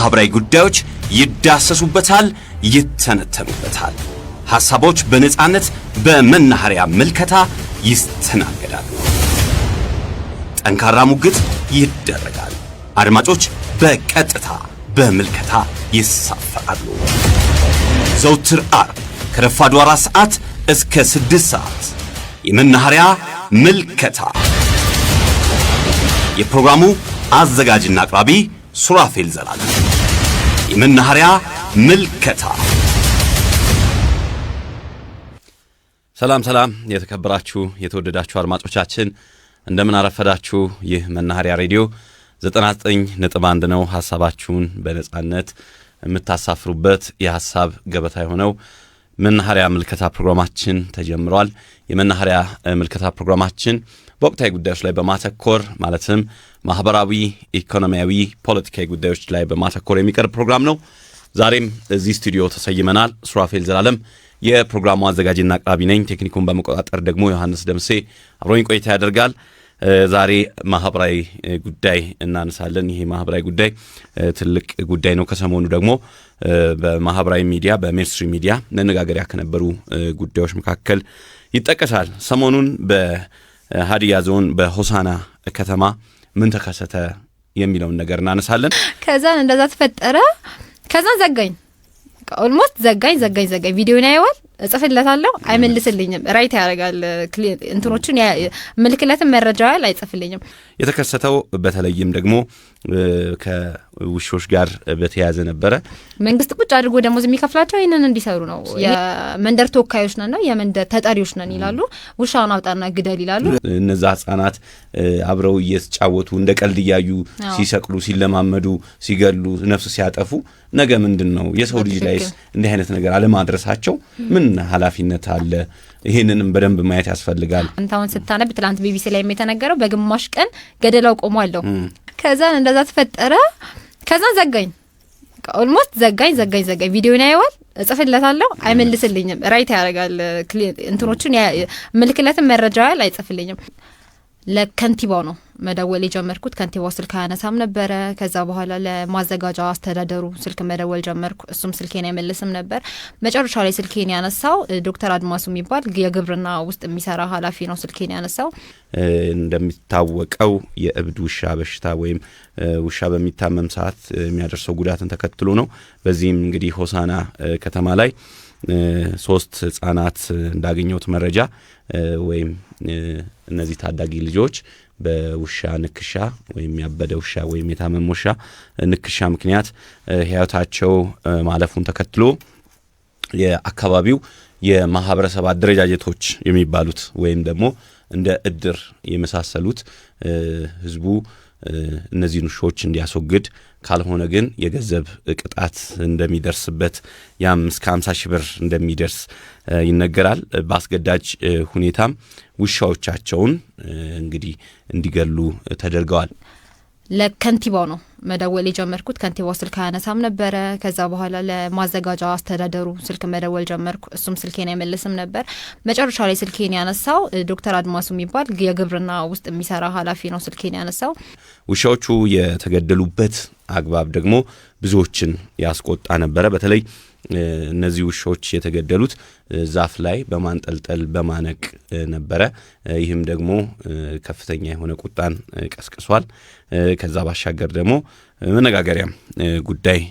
ማህበራዊ ጉዳዮች ይዳሰሱበታል፣ ይተነተኑበታል። ሐሳቦች በነጻነት በመናኸሪያ ምልከታ ይስተናገዳሉ። ጠንካራ ሙግት ይደረጋል። አድማጮች በቀጥታ በምልከታ ይሳፈራሉ። ዘውትር ዓርብ ከረፋዱ 4 ሰዓት እስከ 6 ሰዓት የመናኸሪያ ምልከታ። የፕሮግራሙ አዘጋጅና አቅራቢ ሱራፌል ዘላለም። የመናኸሪያ ምልከታ። ሰላም የተከበራችሁ የተወደዳችሁ አድማጮቻችን እንደምን አረፈዳችሁ። ይህ መናኸሪያ ሬዲዮ 99.1 ነው። ሐሳባችሁን በነጻነት የምታሳፍሩበት የሐሳብ ገበታ የሆነው መናኸሪያ ምልከታ ፕሮግራማችን ተጀምሯል። የመናኸሪያ ምልከታ ፕሮግራማችን በወቅታዊ ጉዳዮች ላይ በማተኮር ማለትም ማህበራዊ፣ ኢኮኖሚያዊ፣ ፖለቲካዊ ጉዳዮች ላይ በማተኮር የሚቀርብ ፕሮግራም ነው። ዛሬም እዚህ ስቱዲዮ ተሰይመናል። ሱራፌል ዘላለም የፕሮግራሙ አዘጋጅና አቅራቢ ነኝ። ቴክኒኩን በመቆጣጠር ደግሞ ዮሐንስ ደምሴ አብሮኝ ቆይታ ያደርጋል። ዛሬ ማህበራዊ ጉዳይ እናነሳለን። ይሄ ማህበራዊ ጉዳይ ትልቅ ጉዳይ ነው። ከሰሞኑ ደግሞ በማህበራዊ ሚዲያ በሜንስትሪም ሚዲያ መነጋገሪያ ከነበሩ ጉዳዮች መካከል ይጠቀሳል። ሰሞኑን በሀዲያ ዞን በሆሳና ከተማ ምን ተከሰተ የሚለውን ነገር እናነሳለን። ከዛን እንደዛ ተፈጠረ። ከዛን ዘጋኝ ኦልሞስት ዘጋኝ ቪዲዮን ያየዋል፣ እጽፍለታለሁ፣ አይመልስልኝም። ራይት ያደርጋል እንትኖችን ምልክለትን መረጃ ያል አይጽፍልኝም። የተከሰተው በተለይም ደግሞ ከውሾች ጋር በተያያዘ ነበረ። መንግስት ቁጭ አድርጎ ደሞዝ የሚከፍላቸው ይሄንን እንዲሰሩ ነው። የመንደር ተወካዮች ነን ነው የመንደር ተጠሪዎች ነን ይላሉ። ውሻውን አውጣና ግደል ይላሉ። እነዛ ህጻናት አብረው እየተጫወቱ እንደ ቀልድ እያዩ ሲሰቅሉ፣ ሲለማመዱ፣ ሲገሉ፣ ነፍስ ሲያጠፉ ነገ ምንድነው የሰው ልጅ ላይ እንዲህ አይነት ነገር አለማድረሳቸው ምን ኃላፊነት አለ? ይሄንንም በደንብ ማየት ያስፈልጋል። አንታውን ስታነብ ትላንት ቢቢሲ ላይ የተነገረው በግማሽ ቀን ገደላው ቆሟለሁ። ከዛን እንደዛ ተፈጠረ። ከዛን ዘጋኝ ኦልሞስት ዘጋኝ ቪዲዮን ያየዋል፣ እጽፍለታለሁ፣ አይመልስልኝም። ራይት ያደርጋል እንትኖችን ምልክለትን መረጃ ያል አይጽፍልኝም። ለከንቲባው ነው መደወል የጀመርኩት። ከንቲባው ስልክ አያነሳም ነበረ። ከዛ በኋላ ለማዘጋጃ አስተዳደሩ ስልክ መደወል ጀመርኩ። እሱም ስልኬን አይመልስም ነበር። መጨረሻ ላይ ስልኬን ያነሳው ዶክተር አድማሱ የሚባል የግብርና ውስጥ የሚሰራ ኃላፊ ነው ስልኬን ያነሳው። እንደሚታወቀው የእብድ ውሻ በሽታ ወይም ውሻ በሚታመም ሰዓት የሚያደርሰው ጉዳትን ተከትሎ ነው። በዚህም እንግዲህ ሆሳና ከተማ ላይ 3 ህጻናት እንዳገኘሁት መረጃ ወይም እነዚህ ታዳጊ ልጆች በውሻ ንክሻ ወይም ያበደ ውሻ ወይም የታመመ ውሻ ንክሻ ምክንያት ህይወታቸው ማለፉን ተከትሎ የአካባቢው የማህበረሰብ አደረጃጀቶች የሚባሉት ወይም ደግሞ እንደ እድር የመሳሰሉት ህዝቡ እነዚህን ውሾች እንዲያስወግድ ካልሆነ ግን የገንዘብ ቅጣት እንደሚደርስበት ያም እስከ 50 ሺህ ብር እንደሚደርስ ይነገራል። በአስገዳጅ ሁኔታም ውሻዎቻቸውን እንግዲህ እንዲገሉ ተደርገዋል። ለከንቲባው ነው መደወል የጀመርኩት። ከንቲባው ስልክ አያነሳም ነበረ። ከዛ በኋላ ለማዘጋጃ አስተዳደሩ ስልክ መደወል ጀመርኩ። እሱም ስልኬን አይመልስም ነበር። መጨረሻ ላይ ስልኬን ያነሳው ዶክተር አድማሱ የሚባል የግብርና ውስጥ የሚሰራ ኃላፊ ነው ስልኬን ያነሳው። ውሻዎቹ የተገደሉበት አግባብ ደግሞ ብዙዎችን ያስቆጣ ነበረ። በተለይ እነዚህ ውሾች የተገደሉት ዛፍ ላይ በማንጠልጠል በማነቅ ነበረ። ይህም ደግሞ ከፍተኛ የሆነ ቁጣን ቀስቅሷል። ከዛ ባሻገር ደግሞ መነጋገሪያም ጉዳይ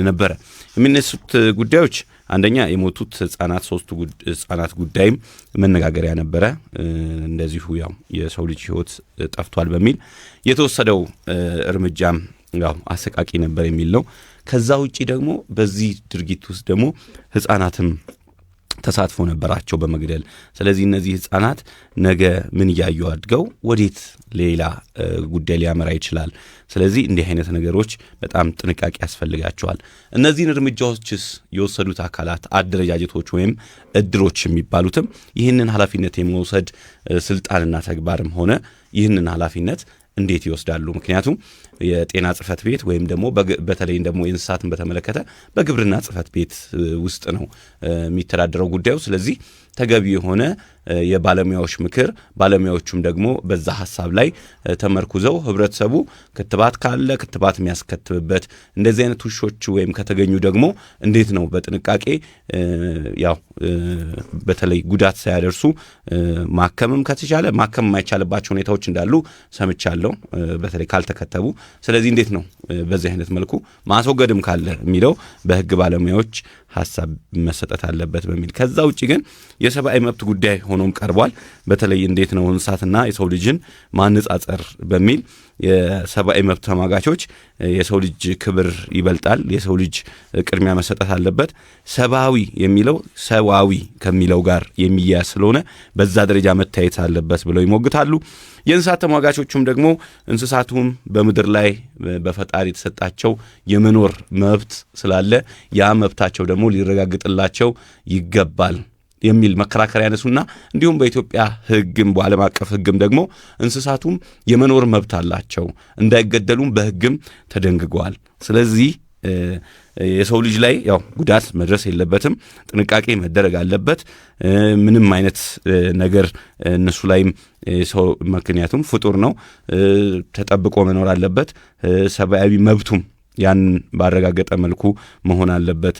ነበረ። የሚነሱት ጉዳዮች አንደኛ የሞቱት ህጻናት 3 ህጻናት ጉዳይም መነጋገሪያ ነበረ። እንደዚሁ ያው የሰው ልጅ ህይወት ጠፍቷል በሚል የተወሰደው እርምጃም ያው አሰቃቂ ነበር የሚል ነው። ከዛ ውጪ ደግሞ በዚህ ድርጊት ውስጥ ደግሞ ህጻናትም ተሳትፎ ነበራቸው በመግደል። ስለዚህ እነዚህ ህጻናት ነገ ምን ያዩ አድገው ወዴት ሌላ ጉዳይ ሊያመራ ይችላል? ስለዚህ እንዲህ አይነት ነገሮች በጣም ጥንቃቄ ያስፈልጋቸዋል። እነዚህን እርምጃዎችስ የወሰዱት አካላት አደረጃጀቶች ወይም እድሮች የሚባሉትም ይህንን ኃላፊነት የመውሰድ ስልጣንና ተግባርም ሆነ ይህንን ኃላፊነት እንዴት ይወስዳሉ? ምክንያቱም የጤና ጽፈት ቤት ወይም ደግሞ በተለይ ደግሞ የእንስሳትን በተመለከተ በግብርና ጽፈት ቤት ውስጥ ነው የሚተዳደረው ጉዳዩ። ስለዚህ ተገቢ የሆነ የባለሙያዎች ምክር ባለሙያዎቹም ደግሞ በዛ ሐሳብ ላይ ተመርኩዘው ህብረተሰቡ ክትባት ካለ ክትባት የሚያስከትብበት እንደዚህ አይነት ውሾች ወይም ከተገኙ ደግሞ እንዴት ነው በጥንቃቄ ያው በተለይ ጉዳት ሳያደርሱ ማከምም ከተቻለ ማከም የማይቻልባቸው ሁኔታዎች እንዳሉ ሰምቻለሁ በተለይ ካልተከተቡ ስለዚህ እንዴት ነው በዚህ አይነት መልኩ ማስወገድም ካለ የሚለው በህግ ባለሙያዎች ሐሳብ መሰጠት አለበት በሚል ከዛ ውጪ ግን የሰብአዊ መብት ጉዳይ ሆኖም ቀርቧል በተለይ እንዴት ነው እንስሳትና የሰው ልጅን ማነጻጸር በሚል የሰብአዊ መብት ተሟጋቾች የሰው ልጅ ክብር ይበልጣል የሰው ልጅ ቅድሚያ መሰጠት አለበት ሰብአዊ የሚለው ሰዋዊ ከሚለው ጋር የሚያያዝ ስለሆነ በዛ ደረጃ መታየት አለበት ብለው ይሞግታሉ የእንስሳት ተሟጋቾቹም ደግሞ እንስሳቱም በምድር ላይ በፈጣሪ የተሰጣቸው የመኖር መብት ስላለ ያ መብታቸው ደግሞ ሊረጋግጥላቸው ይገባል የሚል መከራከሪያ ያነሱና እንዲሁም በኢትዮጵያ ህግም በዓለም አቀፍ ህግም ደግሞ እንስሳቱም የመኖር መብት አላቸው እንዳይገደሉም በህግም ተደንግጓል ስለዚህ የሰው ልጅ ላይ ያው ጉዳት መድረስ የለበትም ጥንቃቄ መደረግ አለበት ምንም አይነት ነገር እነሱ ላይም ሰው ምክንያቱም ፍጡር ነው ተጠብቆ መኖር አለበት ሰብአዊ መብቱም ያን ባረጋገጠ መልኩ መሆን አለበት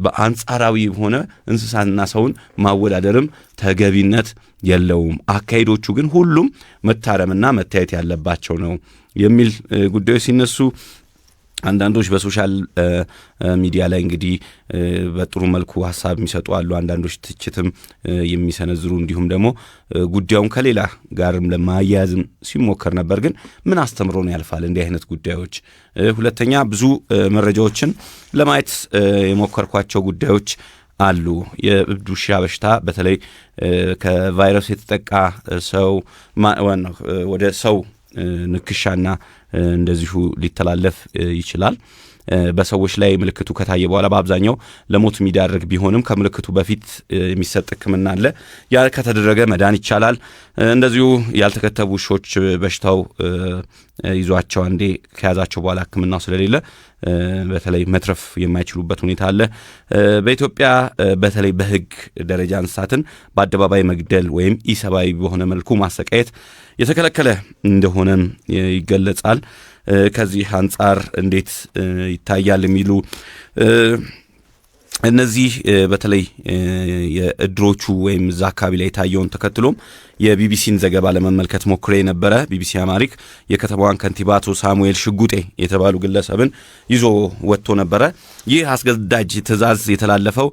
በአንጻራዊ ሆነ እንስሳና ሰውን ማወዳደርም ተገቢነት የለውም አካይዶቹ ግን ሁሉም መታረምና መታየት ያለባቸው ነው የሚል ጉዳዮች ሲነሱ አንዳንዶች በሶሻል ሚዲያ ላይ እንግዲህ በጥሩ መልኩ ሐሳብ የሚሰጡ አሉ አንዳንዶች ትችትም የሚሰነዝሩ እንዲሁም ደግሞ ጉዳዩን ከሌላ ጋርም ለማያያዝም ሲሞከር ነበር ግን ምን አስተምሮ ነው ያልፋል እንዲህ አይነት ጉዳዮች ሁለተኛ ብዙ መረጃዎችን ለማየት የሞከርኳቸው ጉዳዮች አሉ የእብድ ውሻ በሽታ በተለይ ከቫይረስ የተጠቃ ሰው ወደ ሰው ንክሻና እንደዚሁ ሊተላለፍ ይችላል በሰዎች ላይ ምልክቱ ከታየ በኋላ በአብዛኛው ለሞት የሚዳርግ ቢሆንም ከምልክቱ በፊት የሚሰጥ ሕክምና አለ ያ ከተደረገ መዳን ይቻላል እንደዚሁ ያልተከተቡ ውሾች በሽታው ይዟቸው አንዴ ከያዛቸው በኋላ ሕክምናው ስለሌለ በተለይ መትረፍ የማይችሉበት ሁኔታ አለ በኢትዮጵያ በተለይ በህግ ደረጃ እንስሳትን በአደባባይ መግደል ወይም ኢሰባዊ በሆነ መልኩ ማሰቃየት የተከለከለ እንደሆነም ይገለጻል ከዚህ አንጻር እንዴት ይታያል የሚሉ እነዚህ በተለይ የእድሮቹ ወይም እዛ አካባቢ ላይ ታየውን ተከትሎም የቢቢሲን ዘገባ ለመመልከት ሞክሬ ነበረ ቢቢሲ አማሪክ የከተማዋን ከንቲባ አቶ ሳሙኤል ሽጉጤ የተባሉ ግለሰብን ይዞ ወጥቶ ነበረ ይህ አስገዳጅ ትዕዛዝ የተላለፈው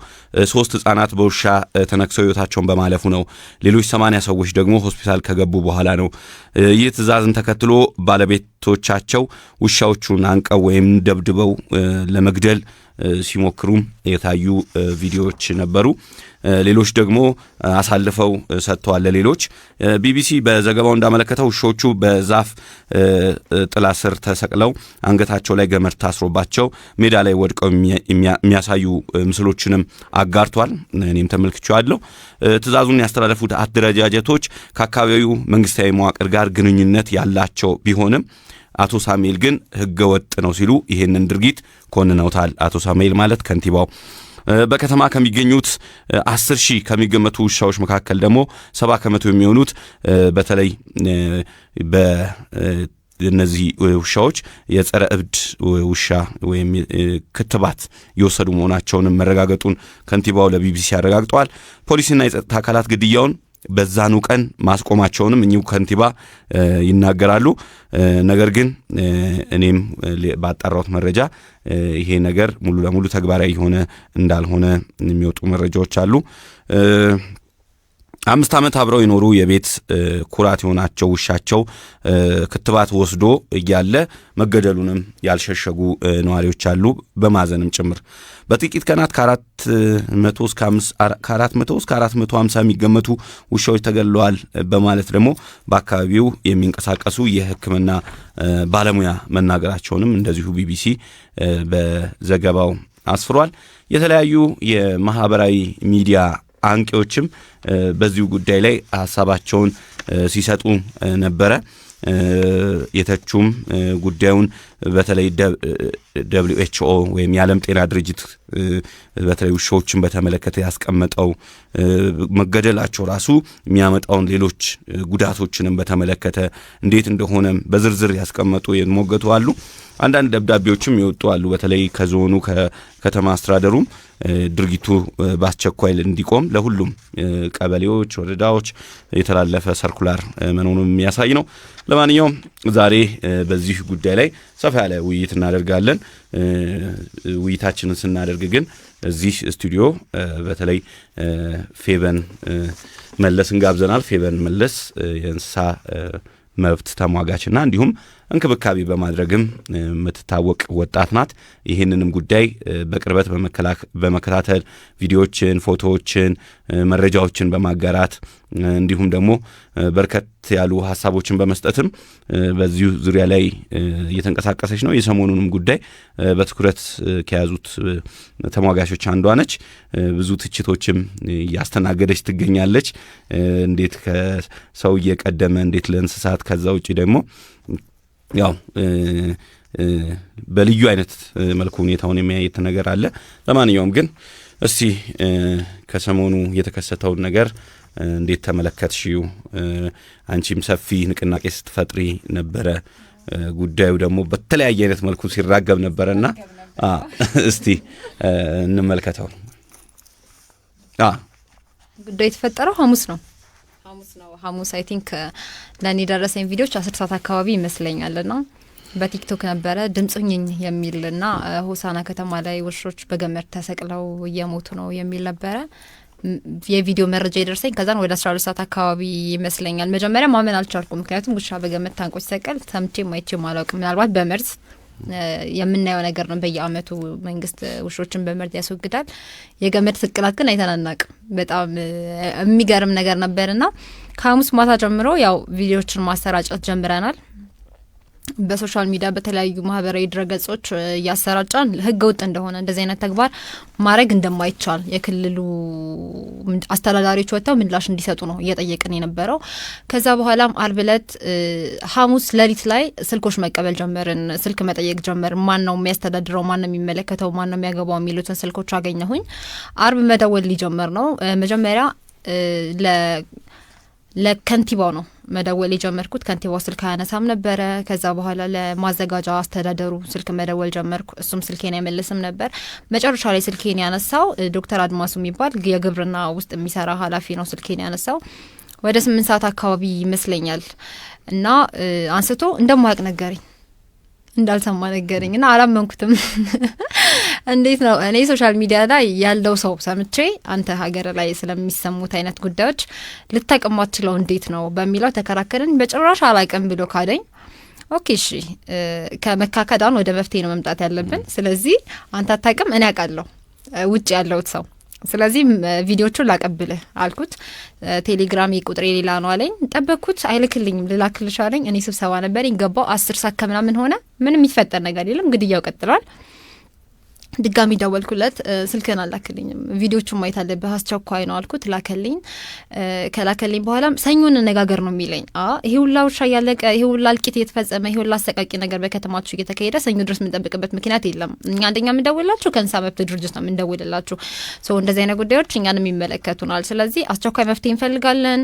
3 ህጻናት በውሻ ተነክሰው ህይወታቸውን በማለፉ ነው ሌሎች 80 ሰዎች ደግሞ ሆስፒታል ከገቡ በኋላ ነው ይህ ትዕዛዝን ተከትሎ ባለቤቶቻቸው ውሻዎቹን አንቀው ወይም ደብድበው ለመግደል ሲሞክሩ የታዩ ቪዲዮዎች ነበሩ ሌሎች ደግሞ አሳልፈው ሰጥተዋል ለሌሎች ቢቢሲ በዘገባው እንዳመለከተው ውሾቹ በዛፍ ጥላ ስር ተሰቅለው አንገታቸው ላይ ገመድ ታስሮባቸው ሜዳ ላይ ወድቀው የሚያሳዩ ምስሎችንም አጋርቷል እኔም ተመልክቻለሁ ትዕዛዙን ያስተላለፉት አደረጃጀቶች ከአካባቢው መንግስታዊ መዋቅር ጋር ግንኙነት ያላቸው ቢሆንም አቶ ሳሙኤል ግን ህገወጥ ነው ሲሉ ይሄንን ድርጊት ኮንነውታል አቶ ሳሙኤል ማለት ከንቲባው በከተማ ከሚገኙት 10,000 ከሚገመቱ ውሻዎች መካከል ደግሞ 70% የሚሆኑት በተለይ በእነዚህ ውሻዎች የጸረ እብድ ውሻ ወይም ክትባት የወሰዱ መሆናቸውን መረጋገጡን ከንቲባው ለቢቢሲ ያረጋግጠዋል ፖሊስና የጸጥታ አካላት ግድያውን በዛኑ ቀን ማስቆማቸውንም እኚሁ ከንቲባ ይናገራሉ ነገር ግን እኔም ባጣራሁት መረጃ ይሄ ነገር ሙሉ ለሙሉ ተግባራዊ ሆነ እንዳልሆነ የሚወጡ መረጃዎች አሉ 5 ዓመት አብረው የኖሩ የቤት ኩራት የሆናቸው ውሻቸው ክትባት ወስዶ እያለ መገደሉንም ያልሸሸጉ ነዋሪዎች አሉ በማዘንም ጭምር በጥቂት ቀናት ከ400 እስከ 450 የሚገመቱ ውሻዎች ተገድለዋል በማለት ደግሞ በአካባቢው የሚንቀሳቀሱ የሕክምና ባለሙያ መናገራቸውንም እንደዚሁ ቢቢሲ በዘገባው አስፍሯል የተለያዩ የማህበራዊ ሚዲያ አንቂዎችም በዚሁ ጉዳይ ላይ ሐሳባቸውን ሲሰጡ ነበረ የተቹም ጉዳዩን በተለይ WHO ወይም የዓለም ጤና ድርጅት በተለይ ውሾችን በተመለከተ ያስቀመጠው መገደላቸው ራሱ የሚያመጣውን ሌሎች ጉዳቶችንም በተመለከተ እንዴት እንደሆነም በዝርዝር ያስቀመጡ የሞገቱ አሉ። አንዳንድ ደብዳቤዎችም ይወጡ አሉ። በተለይ ከዞኑ ከከተማ አስተዳደሩም ድርጊቱ በአስቸኳይ እንዲቆም ለሁሉም ቀበሌዎች፣ ወረዳዎች የተላለፈ ሰርኩላር መኖሩን የሚያሳይ ነው። ለማንኛውም ዛሬ በዚህ ጉዳይ ላይ ሰፋ ያለ ውይይት እናደርጋለን። ውይይታችንን ስናደርግ ግን እዚህ ስቱዲዮ በተለይ ፌበን መለስን ጋብዘናል። ፌበን መለስ የእንስሳ መብት ተሟጋችና እንዲሁም እንክብካቤ በማድረግም የምትታወቅ ወጣት ናት። ይህንንም ጉዳይ በቅርበት በመከታተል ቪዲዮዎችን፣ ፎቶዎችን፣ መረጃዎችን በማጋራት እንዲሁም ደግሞ በርከት ያሉ ሀሳቦችን በመስጠትም በዚሁ ዙሪያ ላይ እየተንቀሳቀሰች ነው። የሰሞኑንም ጉዳይ በትኩረት ከያዙት ተሟጋቾች አንዷ ነች። ብዙ ትችቶችም እያስተናገደች ትገኛለች። እንዴት ከሰው እየቀደመ እንዴት ለእንስሳት ከዛ ውጪ ደግሞ ያው በልዩ አይነት መልኩ ሁኔታውን የሚያየት ነገር አለ። ለማንኛውም ግን እስቲ ከሰሞኑ የተከሰተውን ነገር እንዴት ተመለከትሽው? አንቺም ሰፊ ንቅናቄ ስትፈጥሪ ነበረ። ጉዳዩ ደግሞ በተለያየ አይነት መልኩ ሲራገብ ነበረና እስቲ እንመልከተው። ጉዳዩ የተፈጠረው ሐሙስ ነው። ሐሙስ አይ ቲንክ ለኔ ደረሰኝ ቪዲዮዎች 10 ሰዓት አካባቢ ይመስለኛልና በቲክቶክ ነበረ ድምጽኝኝ የሚልና ሆሳና ከተማ ላይ ውሾች በገመድ ተሰቅለው እየሞቱ ነው የሚል ነበረ የቪዲዮ መረጃ ይደርሰኝ። ከዛን ወደ 12 ሰዓት አካባቢ ይመስለኛል መጀመሪያ ማመን አልቻልኩም። ምክንያቱም ውሻ በገመድ ታንቆ ሲሰቀል ሰምቼም አይቼም አላውቅም። ምናልባት በመርዝ የምናየው ነገር ነው። በየአመቱ መንግስት ውሾችን በመርዝ ያስወግዳል። የገመድ ስቅላት ግን አይተናናቅም። በጣም የሚገርም ነገር ነበርና ከሐሙስ ማታ ጀምሮ ያው ቪዲዮዎችን ማሰራጨት ጀምረናል። በሶሻል ሚዲያ በተለያዩ ማህበራዊ ድረገጾች እያሰራጫን ህገ ወጥ እንደሆነ እንደዚህ አይነት ተግባር ማድረግ እንደማይቻል የክልሉ አስተዳዳሪዎች ወጥተው ምላሽ እንዲሰጡ ነው እየጠየቅን የነበረው። ከዛ በኋላም አርብ ዕለት ሐሙስ ሌሊት ላይ ስልኮች መቀበል ጀመርን። ስልክ መጠየቅ ጀመርን። ማን ነው የሚያስተዳድረው፣ ማን ነው የሚመለከተው፣ ማን ነው የሚያገባው የሚሉትን ስልኮች አገኘሁኝ። አርብ መደወል ሊጀመር ነው። መጀመሪያ ለከንቲባው ነው መደወል የጀመርኩት። ከንቲባው ስልክ አያነሳም ነበረ። ከዛ በኋላ ለማዘጋጃ አስተዳደሩ ስልክ መደወል ጀመርኩ። እሱም ስልኬን አይመልስም ነበር። መጨረሻ ላይ ስልኬን ያነሳው ዶክተር አድማሱ የሚባል የግብርና ውስጥ የሚሰራ ኃላፊ ነው ስልኬን ያነሳው። ወደ 8 ሰዓት አካባቢ ይመስለኛል እና አንስቶ እንደማያውቅ ነገረኝ፣ እንዳልሰማ ነገረኝ እና አላመንኩትም። እንዴት ነው እኔ ሶሻል ሚዲያ ላይ ያለው ሰው ሰምቼ አንተ ሀገር ላይ ስለሚሰሙት አይነት ጉዳዮች ልታቀማችለው እንዴት ነው በሚለው ተከራከረን። በጭራሽ አላቀም ብሎ ካደኝ ኦኬ እሺ ከመካከዳን ወደ መፍትሄ ነው መምጣት ያለብን። ስለዚህ አንተ አታቅም እኔ አውቃለሁ ውጭ ያለውት ሰው፣ ስለዚህ ቪዲዮቹን ላቀብልህ አልኩት። ቴሌግራም ቁጥሬ ሌላ ነው አለኝ። ጠበቅኩት። አይልክልኝም። ልላክልሽ አለኝ። እኔ ስብሰባ ነበረኝ። ገባው 10 ሰዓት ከምናምን ሆነ። ምንም የሚፈጠር ነገር የለም። ግድያው ቀጥሏል። ድጋሚ ደወልኩለት። ስልክህን አላክልኝም፣ ቪዲዮቹን ማየት አለብህ፣ አስቸኳይ ነው አልኩት። ላከልኝ። ከላከልኝ በኋላም ሰኞ እንነጋገር ነው የሚለኝ። ይሄ ሁላ ውሻ እያለቀ፣ ይሄ ሁላ እልቂት እየተፈጸመ፣ ይሄ ሁላ አሰቃቂ ነገር በከተማችሁ እየተካሄደ ሰኞ ድረስ የምንጠብቅበት ምክንያት የለም። እኛ አንደኛ የምንደውልላችሁ ከእንስሳ መብት ድርጅት ነው የምንደውልላችሁ። እንደዚህ አይነት ጉዳዮች እኛንም ይመለከቱናል። ስለዚህ አስቸኳይ መፍትሄ እንፈልጋለን፣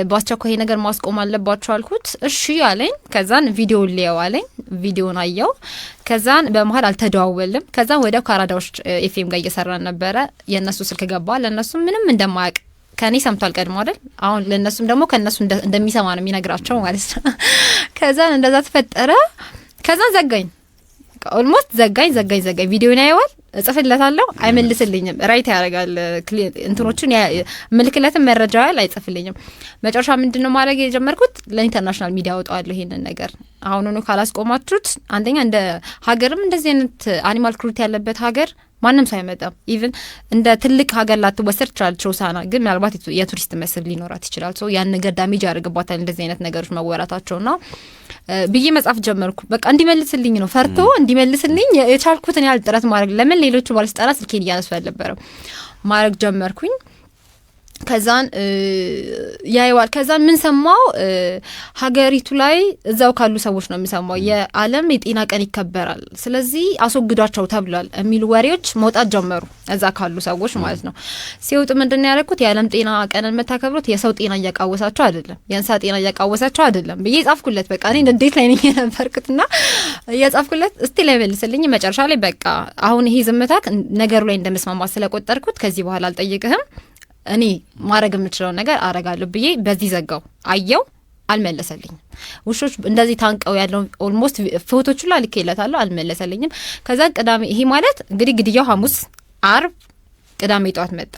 በአስቸኳይ ነገር ማስቆም አለባችሁ አልኩት። እሺ አለኝ። ከዛን ቪዲዮ ሊያው አለኝ። ቪዲዮን አየው። ከዛን በመሀል አልተደዋወልም። ከዛን ወዲያው ከአራዳዎች ኤፍኤም ጋር እየሰራን ነበረ። የእነሱ ስልክ ገባ። ለእነሱ ምንም እንደማያውቅ ከኔ ሰምቷል ቀድሞ አይደል። አሁን ለእነሱም ደግሞ ከእነሱ እንደሚሰማ ነው የሚነግራቸው ማለት ነው። ከዛን እንደዛ ተፈጠረ። ከዛን ዘጋኝ፣ ኦልሞስት ዘጋኝ። ቪዲዮን ያየዋል፣ እጽፍለታለሁ፣ አይመልስልኝም። ራይት ያደርጋል እንትኖቹን ምልክለትን መረጃ ያል አይጽፍልኝም። መጨረሻ ምንድነው ማድረግ የጀመርኩት? ለኢንተርናሽናል ሚዲያ አወጣዋለሁ ይሄንን ነገር። አሁኑኑ ካላስቆማችሁት አንደኛ እንደ ሀገርም እንደዚህ አይነት አኒማል ክሩት ያለበት ሀገር ማንም ሰው አይመጣም። ኢቭን እንደ ትልቅ ሀገር ላትወሰድ ትችላለች ሆሳና፣ ግን ምናልባት የቱሪስት መስህብ ሊኖራት ይችላል። ያን ነገር ዳሜጅ ያደርግባታል እንደዚህ አይነት ነገሮች መወራታቸውና ብዬ መጻፍ ጀመርኩ። በቃ እንዲመልስልኝ ነው ፈርቶ እንዲመልስልኝ የቻልኩትን ያህል ጥረት ማድረግ። ለምን ሌሎቹ ባለስልጣናት ስልኬን እያነሱ አልነበረም። ማድረግ ጀመርኩኝ። ከዛን ያይዋል ከዛን ምን ሰማው ሀገሪቱ ላይ እዛው ካሉ ሰዎች ነው የሚሰማው የዓለም የጤና ቀን ይከበራል ስለዚህ አስወግዷቸው ተብሏል የሚሉ ወሬዎች መውጣት ጀመሩ እዛ ካሉ ሰዎች ማለት ነው ሲወጡ ምንድነው ያደረኩት የዓለም ጤና ቀንን መታከብሩት የሰው ጤና እያቃወሳቸው አይደለም የእንስሳ ጤና እያቃወሳቸው አይደለም ብዬ ጻፍኩለት በቃ እኔ እንዴት ላይ ነኝ ነበርኩትና ያጻፍኩለት እስቲ ላይ መልስልኝ መጨረሻ ላይ በቃ አሁን ይሄ ዝምታክ ነገሩ ላይ እንደመስማማት ስለቆጠርኩት ከዚህ በኋላ አልጠይቅህም እኔ ማረግ የምችለው ነገር አረጋለሁ ብዬ በዚህ ዘጋው አየው አልመለሰልኝም ውሾች እንደዚህ ታንቀው ያለው ኦልሞስት ፎቶቹ ላይ ልኬለታለሁ አልመለሰልኝም ከዛ ቅዳሜ ይሄ ማለት እንግዲህ ግድያው ሐሙስ አርብ ቅዳሜ ጧት መጣ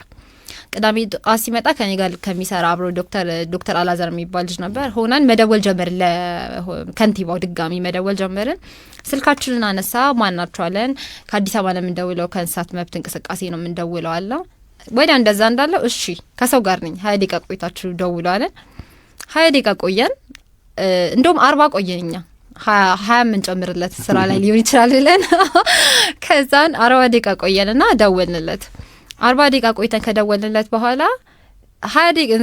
ቅዳሜ ጧት ሲመጣ ከኔ ጋር ከሚሰራ አብሮ ዶክተር አላዛር የሚባል ልጅ ነበር ሆነን መደወል ጀመርን ለከንቲባው ድጋሚ መደወል ጀመርን ስልካችንን አነሳ ማናቸዋለን ከአዲስ አበባ ነው የምንደውለው ከእንስሳት መብት እንቅስቃሴ ነው የምንደውለው አለው ወዲያ እንደዛ እንዳለው እሺ ከሰው ጋር ነኝ 20 ደቂቃ ቆይታችሁ ደውሉ አለን 20 ደቂቃ ቆየን እንደውም 40 ቆየንኛ 20 ምን ጨምርለት ስራ ላይ ሊሆን ይችላል ብለን ከዛን 40 ደቂቃ ቆየንና ደወልንለት 40 ደቂቃ ቆይተን ከደወልንለት በኋላ 20 ደቂቃ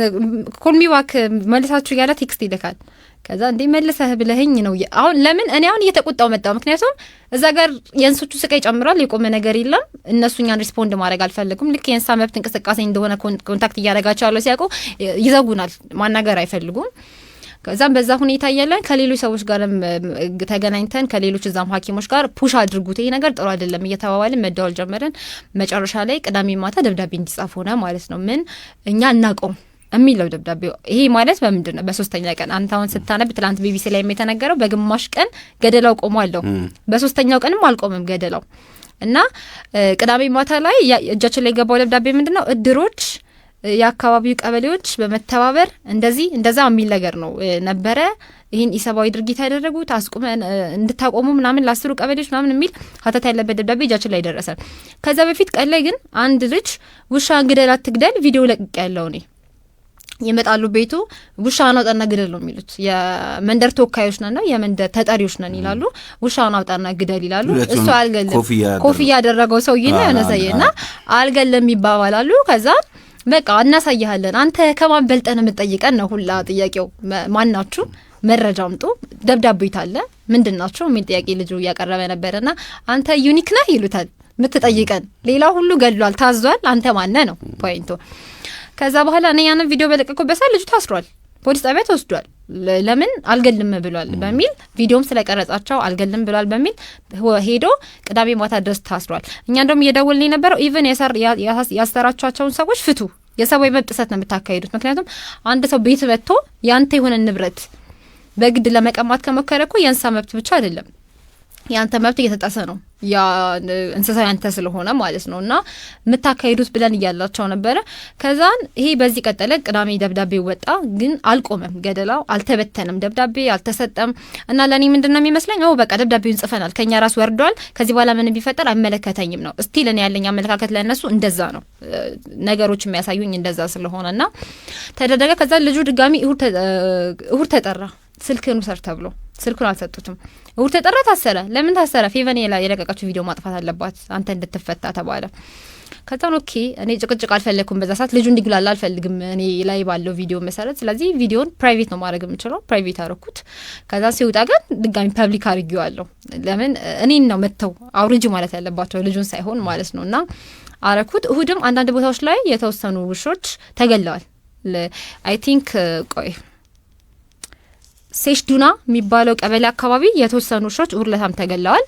ኮልሚ ባክ መልሳችሁ ያለ ቴክስት ይልካል ከዛ እንዴ መልሰህ ብለህኝ ነው አሁን ለምን እኔ አሁን እየተቆጣው መጣው ምክንያቱም እዛ ጋር የንሶቹ ስቃይ ጨምሯል የቆመ ነገር የለም እነሱኛን ሪስፖንድ ማድረግ አልፈልጉም ልክ የንሳ መብት እንቅስቃሴ እንደሆነ ኮንታክት እያደረጋቸው ያለው ሲያውቁ ይዘጉናል ማናገር አይፈልጉም ከዛም በዛ ሁኔታ ያለን ከሌሎች ሰዎች ጋርም ተገናኝተን ከሌሎች እዛም ሐኪሞች ጋር ፑሽ አድርጉት ይሄ ነገር ጥሩ አይደለም እየተባባልን መደወል ጀመረን መጨረሻ ላይ ቅዳሜ ማታ ደብዳቤ እንዲጻፍ ሆነ ማለት ነው ምን እኛ እናቆም የሚለው ደብዳቤው ይሄ ማለት በምንድነው በሶስተኛ ቀን አንተ አሁን ስታነብ ትላንት ቢቢሲ ላይ የተነገረው በግማሽ ቀን ገደላው ቆሟል በሶስተኛው ቀንም አልቆመም ገደላው እና ቅዳሜ ማታ ላይ እጃችን ላይ ገባው ደብዳቤ ምንድነው እድሮች የአካባቢው ቀበሌዎች በመተባበር እንደዛ የሚል ነገር ነው ነበረ ይሄን ኢሰባዊ ድርጊት ያደረጉት አስቁመን እንድታቆሙ ምናምን ለአስሩ ቀበሌዎች ምናምን የሚል ሀተታ ያለበት ደብዳቤ እጃችን ላይ ደረሰ ከዛ በፊት ቀን ላይ ግን አንድ ልጅ ውሻ እንግደል አትግደል ቪዲዮ ለቅቄ ያለው እኔ ይመጣሉ ቤቱ ውሻን አውጣና ግደል ነው የሚሉት የመንደር ተወካዮች ነን የመንደር ተጠሪዎች ነን ይላሉ ውሻን አውጣና ግደል ይላሉ እሱ አልገለም ኮፍያ ያደረገው ሰውዬና ያነሳየና አልገለም ይባባላሉ ከዛ በቃ እናሳያለን አንተ ከማን በልጠን የምትጠይቀን ነው ሁላ ጥያቄው ማናችሁ መረጃ አምጡ ደብዳቤው ይታለ ምንድናችሁ ምን ጥያቄ ልጁ ያቀረበ ነበርና አንተ ዩኒክ ነህ ይሉታል ምትጠይቀን ሌላ ሁሉ ገድሏል ታዟል አንተ ማን ነህ ነው ፖይንቱ ከዛ በኋላ እኔ ያንን ቪዲዮ በለቀቀው በሰዓት ልጁ ታስሯል ፖሊስ ጣቢያ ተወስዷል ለምን አልገልም ብሏል በሚል ቪዲዮም ስለቀረጻቸው አልገልም ብሏል በሚል ሄዶ ቅዳሜ ማታ ድረስ ታስሯል እኛ እንደውም እየደወልን የነበረው ኢቭን ያሰራቻቸውን ሰዎች ፍቱ የሰብአዊ መብት ጥሰት ነው የምታካሂዱት ምክንያቱም አንድ ሰው ቤት መጥቶ ያንተ የሆነ ንብረት በግድ ለመቀማት ከመከረ እኮ የእንስሳ መብት ብቻ አይደለም ያንተ መብት እየተጣሰ ነው ያ እንስሳ ያንተ ስለሆነ ማለት ነውና የምታካሂዱት ብለን እያላቸው ነበረ ከዛን ይሄ በዚህ ቀጠለ ቅዳሜ ደብዳቤ ወጣ ግን አልቆመም ገደላው አልተበተነም ደብዳቤ አልተሰጠም እና ለኔ ምንድነው የሚመስለኝ በቃ ደብዳቤውን ጽፈናል ከኛ ራስ ወርዷል ከዚህ በኋላ ምን ቢፈጠር አይመለከተኝም ነው እስቲ ለኔ ያለኝ አመለካከት ለነሱ እንደዛ ነው ነገሮች የሚያሳዩኝ እንደዛ ስለሆነና ተደረገ ከዛ ልጁ ድጋሚ እሁድ ተጠራ ስልክን ውሰድ ተብሎ ስልኩን አልሰጡትም እሁድ ተጠራ ታሰረ ለምን ታሰረ ፌቨኔ ላይ የለቀቀችው ቪዲዮ ማጥፋት አለባት አንተ እንድትፈታ ተባለ ከዛን ኦኬ እኔ ጭቅጭቅ አልፈለኩም በዛ ሰዓት ልጁ እንዲግላላ አልፈልግም እኔ ላይ ባለው ቪዲዮ መሰረት ስለዚህ ቪዲዮን ፕራይቬት ነው ማድረግ የምችለው ፕራይቬት አረኩት ከዛ ሲወጣ ግን ድጋሚ ፐብሊክ አድርጌዋለሁ ለምን እኔን ነው መተው አውርጅ ማለት ያለባቸው ልጁን ሳይሆን ማለት ነውና አረኩት እሁድም አንዳንድ ቦታዎች ላይ የተወሰኑ ውሾች ተገለዋል አይ ቲንክ ቆይ ሴሽዱና የሚባለው ቀበሌ አካባቢ የተወሰኑ ውሾች ውርለታም ተገለዋል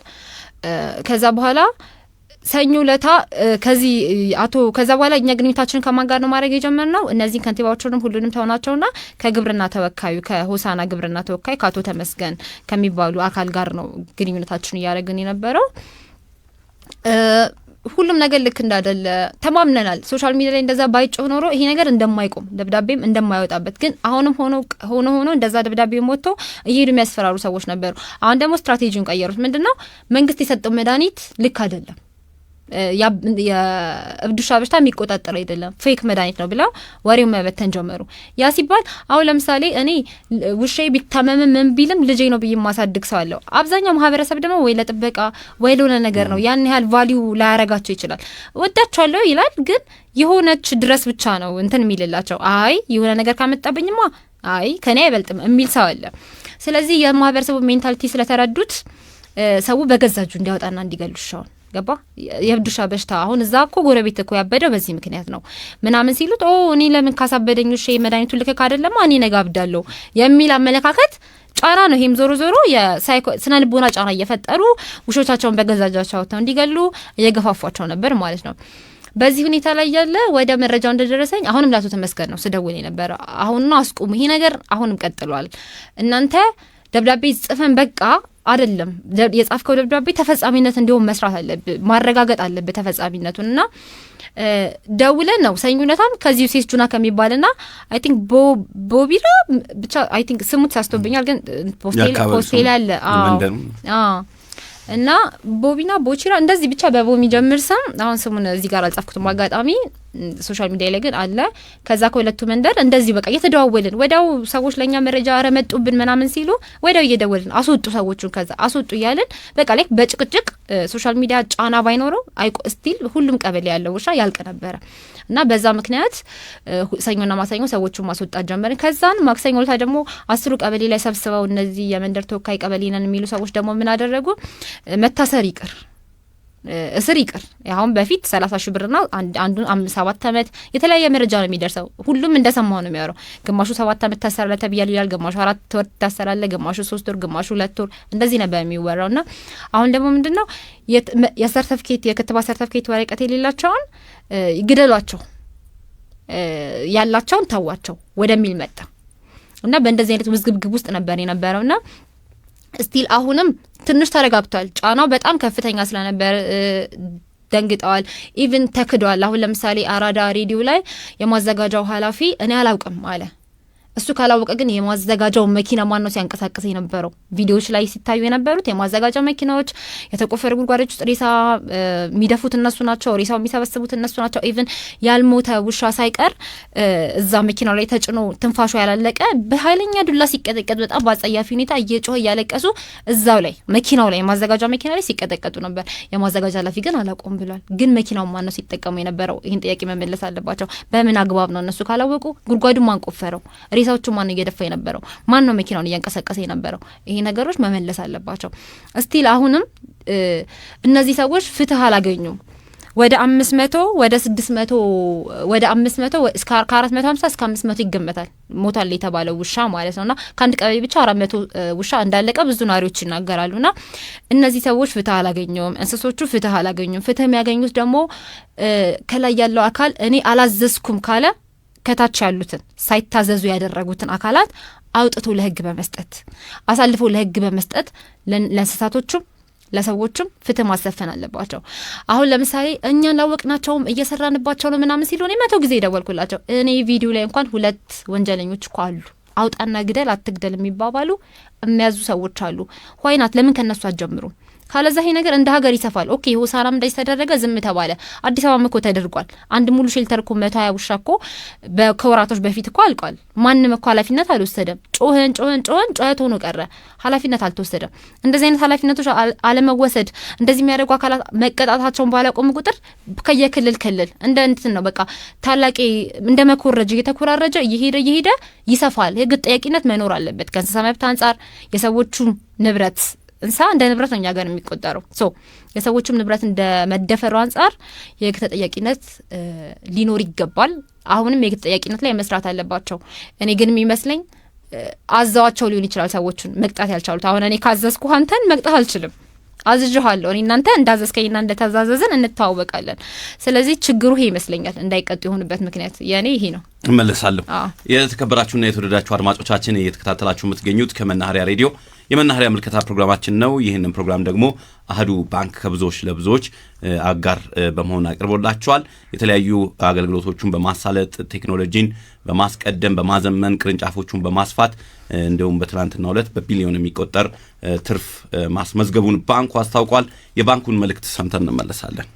ከዛ በኋላ ሰኞ ለታ ከዛ በኋላ እኛ ግንኙነታችንን ከማን ጋር ነው ማድረግ የጀመርነው እነዚህ ከንቲባዎቹንም ሁሉንም ተውናቸውና ከግብርና ተወካዩ ከሆሳና ግብርና ተወካይ ከአቶ ተመስገን ከሚባሉ አካል ጋር ነው ግንኙነታችንን እያደረግን የነበረው ሁሉም ነገር ልክ እንዳደለ ተማምነናል ሶሻል ሚዲያ ላይ እንደዛ ባይጮህ ኖሮ ይሄ ነገር እንደማይቆም ደብዳቤም እንደማይወጣበት ግን አሁንም ሆኖ እንደዛ ደብዳቤም ወጥቶ እየሄዱ የሚያስፈራሩ ሰዎች ነበሩ አሁን ደግሞ ስትራቴጂውን ቀየሩት ምንድነው መንግስት የሰጠው መድኃኒት ልክ አይደለም የእብድ ውሻ በሽታ የሚቆጣጠር አይደለም ፌክ መድኃኒት ነው ብለው ወሬው መበተን ጀመሩ። ያ ሲባል አሁን ለምሳሌ እኔ ውሻዬ ቢታመም ምን ቢልም ልጄ ነው ብዬ ማሳድግ ሰው አለው። አብዛኛው ማህበረሰብ ደግሞ ወይ ለጥበቃ ወይ ለሆነ ነገር ነው ያን ያህል ቫልዩ ላያረጋቸው ይችላል። ወዳቸዋለሁ ይላል ግን የሆነች ድረስ ብቻ ነው እንትን የሚልላቸው። አይ የሆነ ነገር ካመጣብኝማ አይ ከኔ አይበልጥም የሚል ሰው አለ። ስለዚህ የማህበረሰቡ ሜንታሊቲ ስለተረዱት ሰው በገዛጁ እንዲያወጣና እንዲገሉ ሻውን ገባ። የእብድ ውሻ በሽታ አሁን እዛ እኮ ጎረቤት እኮ ያበደው በዚህ ምክንያት ነው ምናምን ሲሉት እኔ ለምን ካሳበደኝ ውሻ መድኃኒቱ ልክ አይደለም እኔ ነገ አብዳለሁ የሚል አመለካከት ጫና ነው። ይሄም ዞሮ ዞሮ ስነ ልቦና ጫና እየፈጠሩ ውሾቻቸውን በገዛጃቸው አውጥተው እንዲገሉ እየገፋፏቸው ነበር ማለት ነው። በዚህ ሁኔታ ላይ ያለ ወደ መረጃው እንደደረሰኝ አሁንም ላቶ ተመስገን ነው ስደውል የነበረ አሁንና አስቁሙ ይሄ ነገር አሁንም ቀጥሏል። እናንተ ደብዳቤ ጽፈን በቃ አይደለም የጻፍከው ደብዳቤ ተፈጻሚነት እንዲሆን መስራት አለብህ፣ ማረጋገጥ አለብህ ተፈጻሚነቱንና ደውለን ነው ሰኞነታን ከዚህ ሴስ ጁና ከሚባልና አይ ቲንክ ቦቢራ ብቻ አይ ቲንክ ስሙ ተሳስቶብኛል ግን ፖስቴል አለ እና ቦቢና ቦቺራ እንደዚህ ብቻ በቦ የሚጀምር ስም አሁን ስሙን እዚህ ጋር አልጻፍኩትም አጋጣሚ ሶሻል ሚዲያ ላይ ግን አለ። ከዛ ከሁለቱ መንደር እንደዚህ በቃ እየተደዋወልን ወዳው ሰዎች ለኛ መረጃ አረመጡብን ምናምን ሲሉ ወዳው እየደወልን አስወጡ ሰዎቹን ከዛ አስወጡ እያልን በቃ ላይ በጭቅጭቅ ሶሻል ሚዲያ ጫና ባይኖረው ስቲል ሁሉም ቀበሌ ያለው ውሻ ያልቅ ነበረ እና በዛ ምክንያት ሰኞና ማክሰኞ ሰዎቹን ማስወጣት ጀመርን። ከዛን ማክሰኞ ለታ ደግሞ 10 ቀበሌ ላይ ሰብስበው እነዚህ የመንደር ተወካይ ቀበሌ ነን የሚሉ ሰዎች ደግሞ ምን አደረጉ? መታሰር ይቅር እስር ይቅር አሁን በፊት 30 ሺህ ብርና አንዱን 7 አመት የተለያየ መረጃ ነው የሚደርሰው። ሁሉም እንደሰማው ነው የሚያወራው። ግማሹ 7 አመት ታሰራለ ተብያል ይላል፣ ግማሹ 4 ወር ታሰራለ፣ ግማሹ 3 ወር፣ ግማሹ 2 ወር እንደዚህ ነበር የሚወራውና አሁን ደግሞ ምንድነው የሰርቲፊኬት የክትባት ሰርቲፊኬት ወረቀት የሌላቸውን ይግደሏቸው ያላቸውን ተዋቸው ወደሚል መጣ እና በእንደዚህ አይነት ውዝግብግብ ውስጥ ነበር የነበረውና ስቲል አሁንም ትንሽ ተረጋግቷል። ጫናው በጣም ከፍተኛ ስለነበር ደንግጠዋል፣ ኢቭን ተክደዋል። አሁን ለምሳሌ አራዳ ሬዲዮ ላይ የማዘጋጃው ኃላፊ እኔ አላውቅም አለ። እሱ ካላወቀ ግን የማዘጋጃው መኪና ማን ነው ሲያንቀሳቅስ የነበረው? ቪዲዮዎች ላይ ሲታዩ የነበሩት የማዘጋጃው መኪናዎች የተቆፈሩ ጉድጓዶች ውስጥ ሬሳ የሚደፉት እነሱ ናቸው፣ ሬሳው የሚሰበስቡት እነሱ ናቸው። ኢቭን ያልሞተ ውሻ ሳይቀር እዛ መኪናው ላይ ተጭኖ ትንፋሹ ያላለቀ በኃይለኛ ዱላ ሲቀጠቀጡ በጣም በአጸያፊ ሁኔታ እየጮህ እያለቀሱ እዛው ላይ መኪናው ላይ የማዘጋጃው መኪና ላይ ሲቀጠቀጡ ነበር። የማዘጋጃ ኃላፊ ግን አላቆም ብሏል። ግን መኪናው ማን ነው ሲጠቀሙ የነበረው? ይህን ጥያቄ መመለስ አለባቸው። በምን አግባብ ነው? እነሱ ካላወቁ ጉድጓዱ ማን ቆፈረው? ሬሳዎቹ ማን ነው እየደፋ የነበረው? ማን ነው መኪናውን እያንቀሳቀሰ የነበረው? ይሄ ነገሮች መመለስ አለባቸው። እስቲል አሁንም እነዚህ ሰዎች ፍትህ አላገኙም። ወደ 500 ወደ 600 ወደ 500 እስከ 450 እስከ 500 ይገመታል ሞታል የተባለው ውሻ ማለት ነውና ከአንድ ቀበሌ ብቻ 400 ውሻ እንዳለቀ ብዙ ነዋሪዎች ይናገራሉና እነዚህ ሰዎች ፍትህ አላገኙም። እንስሶቹ ፍትህ አላገኙም። ፍትህ የሚያገኙት ደግሞ ከላይ ያለው አካል እኔ አላዘዝኩም ካለ ከታች ያሉትን ሳይታዘዙ ያደረጉትን አካላት አውጥቶ ለህግ በመስጠት አሳልፎ ለህግ በመስጠት ለእንስሳቶቹም ለሰዎችም ፍትህ ማሰፈን አለባቸው። አሁን ለምሳሌ እኛ ላወቅናቸውም እየሰራንባቸው ነው ምናምን ሲሉ እኔ 100 ጊዜ ደወልኩላቸው። እኔ ቪዲዮ ላይ እንኳን 2 ወንጀለኞች እኮ አሉ አውጣና ግደል አትግደል የሚባባሉ የሚያዙ ሰዎች አሉ። ዋይናት ለምን ከነሱ አትጀምሩ? ካለዛ ይሄ ነገር እንደ ሀገር ይሰፋል። ኦኬ ሆሳናም እንደዚህ ተደረገ ዝም ተባለ። አዲስ አበባ እኮ ተደርጓል። አንድ ሙሉ ሼልተር እኮ 120 ውሻ እኮ በከወራቶች በፊት እኮ አልቋል። ማንንም እኮ ኃላፊነት አልወሰደም። ጮህን ጩኸት ሆኖ ቀረ። ኃላፊነት አልተወሰደም። እንደዚህ አይነት ኃላፊነቶች አለመወሰድ እንደዚህ የሚያደርጉ አካላት መቀጣታቸውን ባላቆሙ ቁጥር ከየክልል እንደ እንትን ነው በቃ ታላቂ እንደ መኮረጅ እየተኮራረጀ እየሄደ ይሰፋል። የህግ ተጠያቂነት መኖር አለበት። ከእንስሳ መብት አንጻር የሰዎቹ ንብረት እንሳ እንደ ንብረት ነው እኛ ጋር የሚቆጠረው። የሰዎችም ንብረት እንደ መደፈሩ አንጻር የህግ ተጠያቂነት ሊኖር ይገባል። አሁንም የህግ ተጠያቂነት ላይ መስራት አለባቸው። እኔ ግን የሚመስለኝ አዛዋቸው ሊሆን ይችላል ሰዎቹን መቅጣት ያልቻሉት። አሁን እኔ ካዘዝኩ አንተን መቅጣት አልችልም። አዝጅሃለሁ እኔ እናንተ እንዳዘዝከኝና እንደተዛዘዝን እንተዋወቃለን። ስለዚህ ችግሩ ይሄ ይመስለኛል እንዳይቀጡ የሆነበት ምክንያት የኔ ይሄ ነው። እመለሳለሁ። የተከበራችሁና የተወደዳችሁ አድማጮቻችን እየተከታተላችሁ የምትገኙት ከመናኸሪያ ሬዲዮ የመናኸሪያ ምልከታ ፕሮግራማችን ነው። ይህንን ፕሮግራም ደግሞ አህዱ ባንክ ከብዙዎች ለብዙዎች አጋር በመሆን አቅርቦላችኋል። የተለያዩ አገልግሎቶቹን በማሳለጥ ቴክኖሎጂን በማስቀደም በማዘመን ቅርንጫፎቹን በማስፋት እንደውም በትናንትናው ዕለት በቢሊዮን የሚቆጠር ትርፍ ማስመዝገቡን ባንኩ አስታውቋል። የባንኩን መልእክት ሰምተን እንመለሳለን።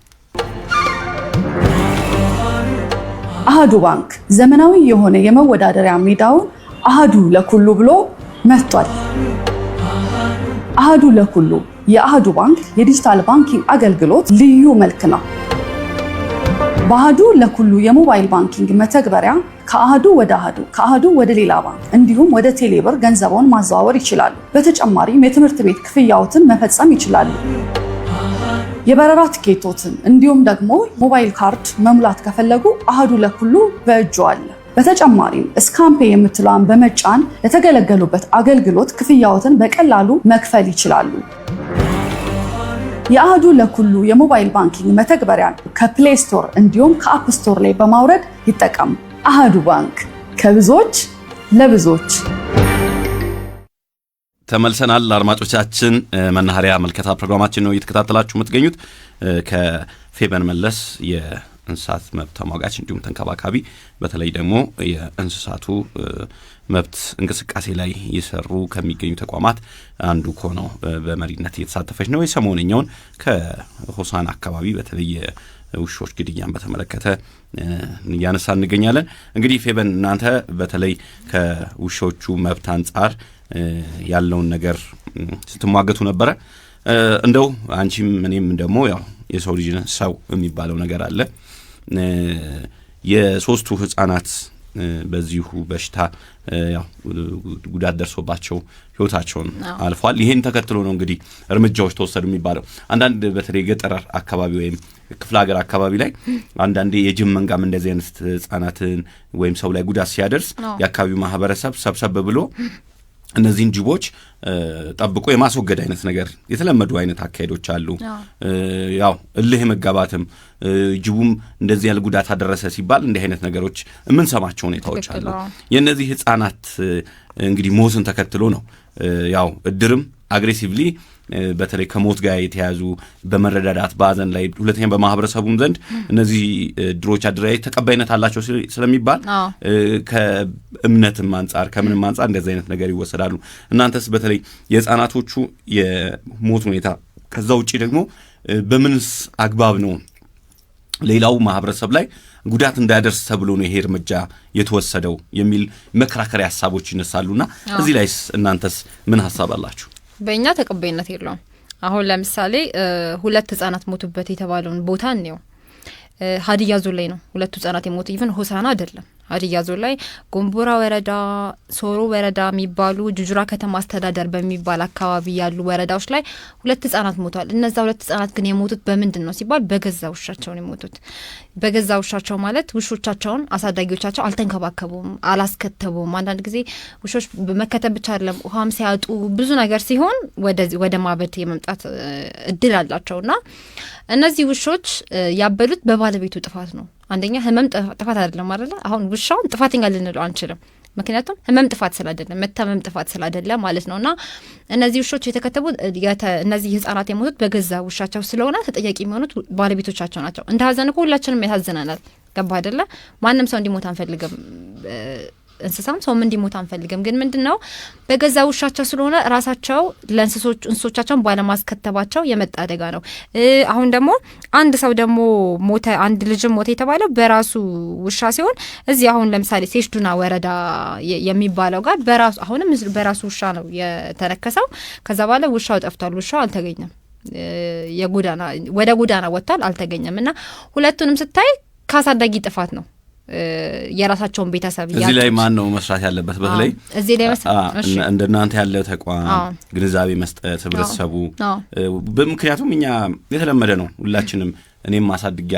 አሃዱ ባንክ ዘመናዊ የሆነ የመወዳደሪያ ሜዳውን አሃዱ ለኩሉ ብሎ መጥቷል። አሃዱ ለኩሉ የአሃዱ ባንክ የዲጂታል ባንኪንግ አገልግሎት ልዩ መልክ ነው። በአሃዱ ለኩሉ የሞባይል ባንኪንግ መተግበሪያ ከአሃዱ ወደ አሃዱ፣ ከአሃዱ ወደ ሌላ ባንክ እንዲሁም ወደ ቴሌብር ገንዘቦን ማዘዋወር ይችላሉ። በተጨማሪም የትምህርት ቤት ክፍያዎትን መፈጸም ይችላሉ። የበረራ ትኬቶትን እንዲሁም ደግሞ ሞባይል ካርድ መሙላት ከፈለጉ አሃዱ ለኩሉ በእጁ አለ። በተጨማሪም ስካምፔ የምትለዋን በመጫን ለተገለገሉበት አገልግሎት ክፍያዎትን በቀላሉ መክፈል ይችላሉ። የአሃዱ ለኩሉ የሞባይል ባንኪንግ መተግበሪያን ከፕሌይ ስቶር እንዲሁም ከአፕ ስቶር ላይ በማውረድ ይጠቀሙ። አሃዱ ባንክ ከብዙዎች ለብዙዎች። ተመልሰናል አድማጮቻችን። መናኸሪያ መልከታ ፕሮግራማችን ነው እየተከታተላችሁ የምትገኙት። ከፌበን መለስ የእንስሳት መብት ተሟጋች እንዲሁም ተንከባካቢ፣ በተለይ ደግሞ የእንስሳቱ መብት እንቅስቃሴ ላይ እየሰሩ ከሚገኙ ተቋማት አንዱ ሆነው በመሪነት እየተሳተፈች ነው። የሰሞነኛውን ከሆሳና አካባቢ በተለይ ውሾች ግድያን በተመለከተ እያነሳ እንገኛለን። እንግዲህ ፌበን እናንተ በተለይ ከውሾቹ መብት አንጻር ያለውን ነገር ስትሟገቱ ነበረ። እንደው አንቺም እኔም ደግሞ ያው የሰው ልጅ ሰው የሚባለው ነገር አለ። የሶስቱ ህፃናት በዚሁ በሽታ ያው ጉዳት ደርሶባቸው ህይወታቸውን አልፏል። ይሄን ተከትሎ ነው እንግዲህ እርምጃዎች ተወሰዱ የሚባለው። አንዳንድ በተለይ ገጠር አካባቢ ወይም ክፍለ ሀገር አካባቢ ላይ አንዳንዴ የጅብ መንጋም እንደዚህ አይነት ህፃናትን ወይም ሰው ላይ ጉዳት ሲያደርስ የአካባቢው ማህበረሰብ ሰብሰብ ብሎ እነዚህን ጅቦች ጠብቆ የማስወገድ አይነት ነገር የተለመዱ አይነት አካሄዶች አሉ። ያው እልህ መጋባትም ጅቡም እንደዚህ ያለ ጉዳት አደረሰ ሲባል እንዲህ አይነት ነገሮች የምንሰማቸው ሁኔታዎች አሉ። የእነዚህ ህፃናት እንግዲህ ሞትን ተከትሎ ነው ያው እድርም አግሬሲቭሊ በተለይ ከሞት ጋር የተያዙ በመረዳዳት ባዘን ላይ ሁለተኛ በማህበረሰቡም ዘንድ እነዚህ ድሮች አድራይ ተቀባይነት አላቸው ስለሚባል ከእምነትም አንፃር ከምንም አንፃር እንደዚህ አይነት ነገር ይወሰዳሉ። እናንተስ በተለይ የህፃናቶቹ የሞት ሁኔታ ከዛ ውጪ ደግሞ በምንስ አግባብ ነው ሌላው ማህበረሰብ ላይ ጉዳት እንዳያደርስ ተብሎ ነው ይሄ እርምጃ የተወሰደው የሚል መከራከሪያ ሀሳቦች ይነሳሉና እዚህ ላይስ እናንተስ ምን ሀሳብ አላችሁ? በእኛ ተቀባይነት የለውም። አሁን ለምሳሌ ሁለት ህጻናት ሞቱበት የተባለውን ቦታ ነው ሀዲያ ዞን ላይ ነው ሁለቱ ህጻናት የሞቱ። ኢቭን ሆሳና አይደለም ሀዲያ ዞን ላይ ጎንቦራ ወረዳ፣ ሶሮ ወረዳ የሚባሉ ጁጁራ ከተማ አስተዳደር በሚባል አካባቢ ያሉ ወረዳዎች ላይ ሁለት ህጻናት ሞተዋል። እነዛ ሁለት ህጻናት ግን የሞቱት በምንድን ነው ሲባል በገዛ ውሻቸው ነው የሞቱት። በገዛ ውሻቸው ማለት ውሾቻቸውን አሳዳጊዎቻቸው አልተንከባከቡም፣ አላስከተቡም። አንዳንድ ጊዜ ውሾች በመከተብ ብቻ አይደለም ውሃም ሲያጡ ብዙ ነገር ሲሆን ወደ ማበድ የመምጣት እድል አላቸውና እነዚህ ውሾች ያበሉት በባለቤቱ ጥፋት ነው። አንደኛ ህመም ጥፋት አይደለም አይደል? አሁን ውሻውን ጥፋተኛ ልንለው አንችልም። ምክንያቱም ህመም ጥፋት ስላይደለም መታመም ጥፋት ስላይደለም ማለት ነውና እነዚህ ውሾች የተከተቡት እነዚህ ህፃናት የሞቱት በገዛ ውሻቸው ስለሆነ ተጠያቂ የሚሆኑት ባለቤቶቻቸው ናቸው። እንደ ሀዘን እኮ ሁላችንም ያሳዝናናል። ገባ አይደለ? ማንም ሰው እንዲሞት አንፈልግም። እንስሳም ሰውም እንዲሞት አንፈልግም። ግን ምንድነው በገዛ ውሻቸው ስለሆነ ራሳቸው እንስሶቻቸውን ባለማስከተባቸው የመጣ አደጋ ነው። አሁን ደግሞ አንድ ሰው ደግሞ ሞተ፣ አንድ ልጅም ሞተ የተባለው በራሱ ውሻ ሲሆን እዚህ አሁን ለምሳሌ ሴሽዱና ወረዳ የሚባለው ጋር በራሱ አሁንም በራሱ ውሻ ነው የተነከሰው። ከዛ በኋላ ውሻው ጠፍቷል፣ ውሻው አልተገኘም። ወደ ጎዳና ወጥቷል፣ አልተገኘም። እና ሁለቱንም ስታይ ካሳዳጊ ጥፋት ነው። የራሳቸውን ቤተሰብ እዚህ ላይ ማን ነው መስራት ያለበት? በተለይ እዚህ ላይ እንደናንተ ያለ ተቋም ግንዛቤ መስጠት ህብረተሰቡ። በምክንያቱም እኛ የተለመደ ነው ሁላችንም እኔም ማሳድግ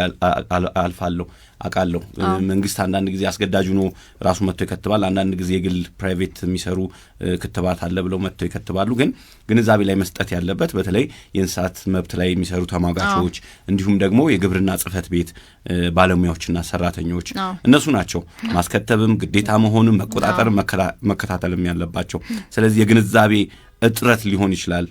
አቃለሁ። መንግስት አንዳንድ ጊዜ አስገዳጅ ነው ራሱ መጥቶ ይከትባል። አንዳንድ ጊዜ የግል ፕራይቬት የሚሰሩ ክትባት አለ ብለው መጥቶ ይከትባሉ። ግን ግንዛቤ ላይ መስጠት ያለበት በተለይ የእንስሳት መብት ላይ የሚሰሩ ተሟጋቾች እንዲሁም ደግሞ የግብርና ጽሕፈት ቤት ባለሙያዎችና ሰራተኞች እነሱ ናቸው ማስከተብም ግዴታ መሆኑን መቆጣጠር መከታተልም ያለባቸው። ስለዚህ የግንዛቤ እጥረት ሊሆን ይችላል።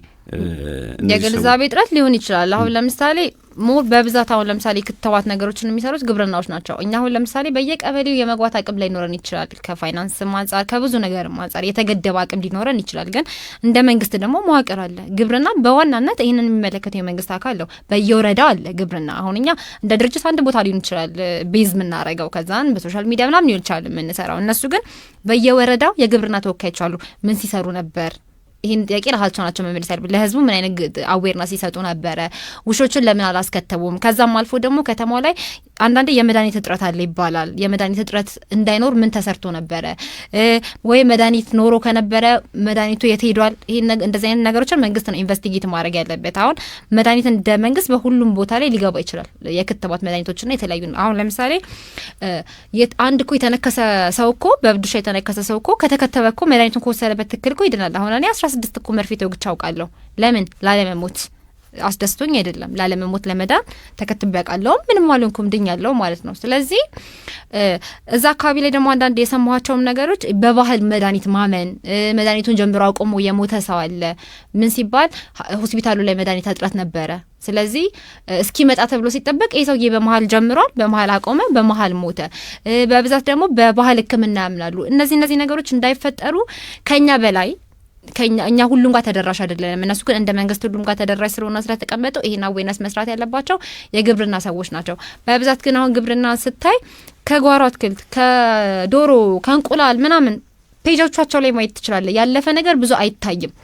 የግንዛቤ እጥረት ሊሆን ይችላል። አሁን ለምሳሌ ሞር በብዛት አሁን ለምሳሌ ክትባት ነገሮችን የሚሰሩት ግብርናዎች ናቸው። እኛ አሁን ለምሳሌ በየቀበሌው የመግባት አቅም ላይ ኖረን ይችላል፣ ከፋይናንስ አንጻር ከብዙ ነገር አንጻር የተገደበ አቅም ሊኖረን ይችላል። ግን እንደ መንግስት ደግሞ መዋቅር አለ። ግብርና በዋናነት ይህንን የሚመለከተው የመንግስት አካል ነው። በየወረዳው አለ ግብርና። አሁን እኛ እንደ ድርጅት አንድ ቦታ ሊሆን ይችላል ቤዝ የምናረገው፣ ከዛን በሶሻል ሚዲያ ምናምን ሊሆን ይችላል የምንሰራው። እነሱ ግን በየወረዳው የግብርና ተወካዮች አሉ። ምን ሲሰሩ ነበር? ይህን ጥያቄ ራሳቸው ናቸው መመለስ ያለበት። ለህዝቡ ምን አይነት አዌርነስ ሲሰጡ ነበረ? ውሾችን ለምን አላስከተቡም? ከዛም አልፎ ደግሞ ከተማው ላይ አንዳንዴ የመድኃኒት እጥረት አለ ይባላል። የመድኃኒት እጥረት እንዳይኖር ምን ተሰርቶ ነበረ? ወይ መድኃኒት ኖሮ ከነበረ መድኃኒቱ የት ሄዷል? ይሄን እንደዚህ አይነት ነገሮችን መንግስት ነው ኢንቨስቲጌት ማድረግ ያለበት። አሁን መድኃኒት እንደ መንግስት በሁሉም ቦታ ላይ ሊገባ ይችላል። የክትባት መድኃኒቶችና የተለያዩ አሁን ለምሳሌ አንድ እኮ የተነከሰ ሰው እኮ በእብድ ውሻ የተነከሰ ሰው እኮ ከተከተበ እኮ መድኃኒቱን ከወሰደበት ትክክል እኮ ይድናል። አሁን እኔ 16 እኮ መርፌ ተወግቼ አውቃለሁ። ለምን? ላለመሞት አስደስቶኝ አይደለም፣ ላለመሞት ለመዳን ተከትቤ ያውቃለሁ። ምንም አልሆንኩም፣ ድኛለሁ ማለት ነው። ስለዚህ እዛ አካባቢ ላይ ደግሞ አንዳንድ የሰማኋቸውም ነገሮች በባህል መድኃኒት ማመን፣ መድኃኒቱን ጀምሮ አቆሞ የሞተ ሰው አለ። ምን ሲባል ሆስፒታሉ ላይ መድኃኒት እጥረት ነበረ። ስለዚህ እስኪመጣ ተብሎ ሲጠበቅ ይህ ሰውዬ በመሀል ጀምሯል፣ በመሀል አቆመ፣ በመሀል ሞተ። በብዛት ደግሞ በባህል ሕክምና ያምናሉ። እነዚህ ነገሮች እንዳይፈጠሩ ከኛ በላይ እኛ ሁሉም ጋር ተደራሽ አይደለም። እነሱ ግን እንደ መንግስት ሁሉም ጋር ተደራሽ ስለሆነ ስለተቀመጡ ይሄን አዌርነስ መስራት ያለባቸው የግብርና ሰዎች ናቸው በብዛት። ግን አሁን ግብርና ስታይ ከጓሮ አትክልት፣ ከዶሮ፣ ከእንቁላል ምናምን ፔጆቻቸው ላይ ማየት ትችላለህ። ያለፈ ነገር ብዙ አይታይም።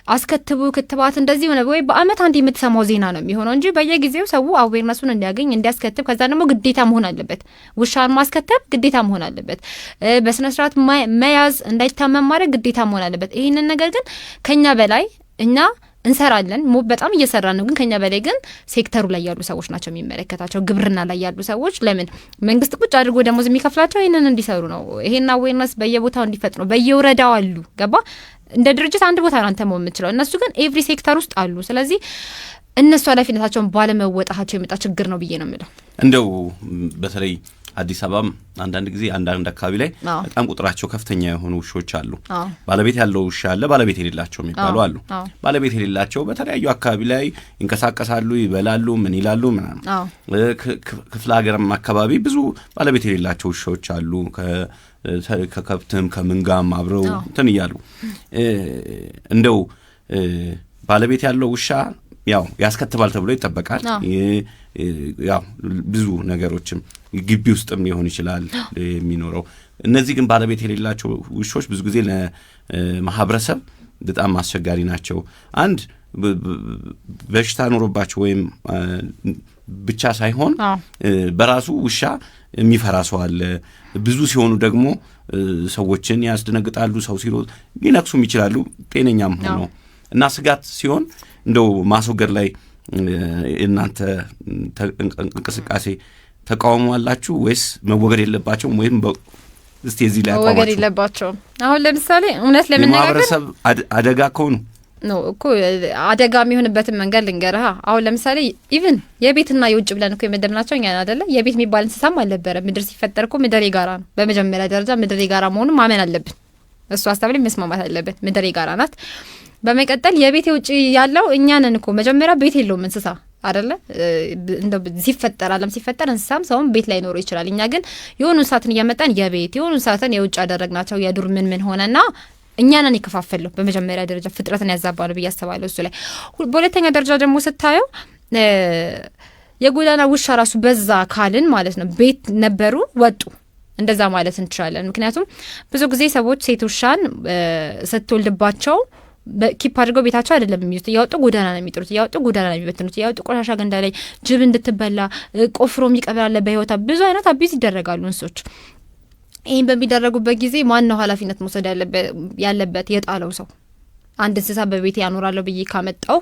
አስከትቡ ክትባት እንደዚህ ሆነ ወይ በአመት አንድ የምትሰማው ዜና ነው የሚሆነው እንጂ በየጊዜው ሰው አዌርነሱን እንዲያገኝ እንዲያስከትብ፣ ከዛ ደግሞ ግዴታ መሆን አለበት። ውሻን ማስከተብ ግዴታ መሆን አለበት። በስነ ስርዓት መያዝ እንዳይታመም ማድረግ ግዴታ መሆን አለበት። ይህንን ነገር ግን ከኛ በላይ እኛ እንሰራለን፣ በጣም እየሰራን ነው። ግን ከኛ በላይ ግን ሴክተሩ ላይ ያሉ ሰዎች ናቸው የሚመለከታቸው፣ ግብርና ላይ ያሉ ሰዎች። ለምን መንግስት ቁጭ አድርጎ ደሞዝ የሚከፍላቸው ይህንን እንዲሰሩ ነው። ይሄን አዌርነስ በየቦታው እንዲፈጥ ነው። በየወረዳው አሉ። ገባ? እንደ ድርጅት አንድ ቦታ ነው አንተ መሆን የምትችለው። እነሱ ግን ኤቭሪ ሴክተር ውስጥ አሉ። ስለዚህ እነሱ ኃላፊነታቸውን ባለመወጣታቸው የመጣ ችግር ነው ብዬ ነው የምለው። እንደው በተለይ አዲስ አበባም አንዳንድ ጊዜ አንዳንድ አካባቢ ላይ በጣም ቁጥራቸው ከፍተኛ የሆኑ ውሾች አሉ። ባለቤት ያለው ውሻ አለ፣ ባለቤት የሌላቸው የሚባሉ አሉ። ባለቤት የሌላቸው በተለያዩ አካባቢ ላይ ይንቀሳቀሳሉ፣ ይበላሉ፣ ምን ይላሉ ምናምን። ክፍለ ሀገርም አካባቢ ብዙ ባለቤት የሌላቸው ውሾች አሉ። ከከብትም ከምንጋም አብረው እንትን እያሉ እንደው ባለቤት ያለው ውሻ ያው ያስከትባል ተብሎ ይጠበቃል። ያው ብዙ ነገሮችም ግቢ ውስጥም ሊሆን ይችላል የሚኖረው። እነዚህ ግን ባለቤት የሌላቸው ውሾች ብዙ ጊዜ ለማህበረሰብ በጣም አስቸጋሪ ናቸው። አንድ በሽታ ኖሮባቸው ወይም ብቻ ሳይሆን በራሱ ውሻ የሚፈራ ሰው አለ። ብዙ ሲሆኑ ደግሞ ሰዎችን ያስደነግጣሉ። ሰው ሲሮጥ ሊነክሱም ይችላሉ፣ ጤነኛም ሆኖ እና ስጋት ሲሆን እንደው ማስወገድ ላይ እናንተ እንቅስቃሴ ተቃውሞ አላችሁ ወይስ መወገድ የለባቸውም? ወይም እስቲ እዚህ ላይ አቋማችሁ መወገድ የለባቸውም። አሁን ለምሳሌ እውነት ለመነጋገር ማህበረሰብ አደጋ ከሆኑ ነው እኮ አደጋ የሚሆንበትን መንገድ ልንገርህ። አሁን ለምሳሌ ኢቭን የቤትና የውጭ ብለን እኮ የመደብናቸው እኛ አይደለ? የቤት የሚባል እንስሳም አልነበረ። ምድር ሲፈጠር እኮ ምድር የጋራ ነው። በመጀመሪያ ደረጃ ምድር የጋራ መሆኑን ማመን አለብን። እሱ ሀሳብ ላይ መስማማት አለብን። ምድር የጋራ ናት። በመቀጠል የቤት የውጭ ያለው እኛ ነን እኮ። መጀመሪያ ቤት የለውም እንስሳ አይደለ? እንደው ሲፈጠር ዓለም ሲፈጠር እንስሳም ሰውም ቤት ላይ ኖሮ ይችላል። እኛ ግን የሆኑ እንስሳትን እያመጣን የቤት የሆኑ እንስሳትን የውጭ አደረግናቸው። የዱር ምን ሆነና እኛ ነን ይከፋፈለው። በመጀመሪያ ደረጃ ፍጥረትን ያዛባሉ ብዬ አስባለሁ እሱ ላይ። በሁለተኛ ደረጃ ደግሞ ስታየው የጎዳና ውሻ ራሱ በዛ ካልን ማለት ነው። ቤት ነበሩ ወጡ፣ እንደዛ ማለት እንችላለን። ምክንያቱም ብዙ ጊዜ ሰዎች ሴት ውሻን ስትወልድባቸው ኪፕ አድርገው ቤታቸው አይደለም የሚይዙት፣ እያወጡ ጎዳና ነው የሚጥሩት፣ እያወጡ ጎዳና ነው የሚበትኑት፣ እያወጡ ቆሻሻ ገንዳ ላይ ጅብ እንድትበላ ቆፍሮ የሚቀበላለ በህይወታ ብዙ አይነት አቢዝ ይደረጋሉ እንስሶች። ይህን በሚደረጉበት ጊዜ ማን ነው ኃላፊነት መውሰድ ያለበት? የጣለው ሰው። አንድ እንስሳ በቤት ያኖራለሁ ብዬ ካመጣው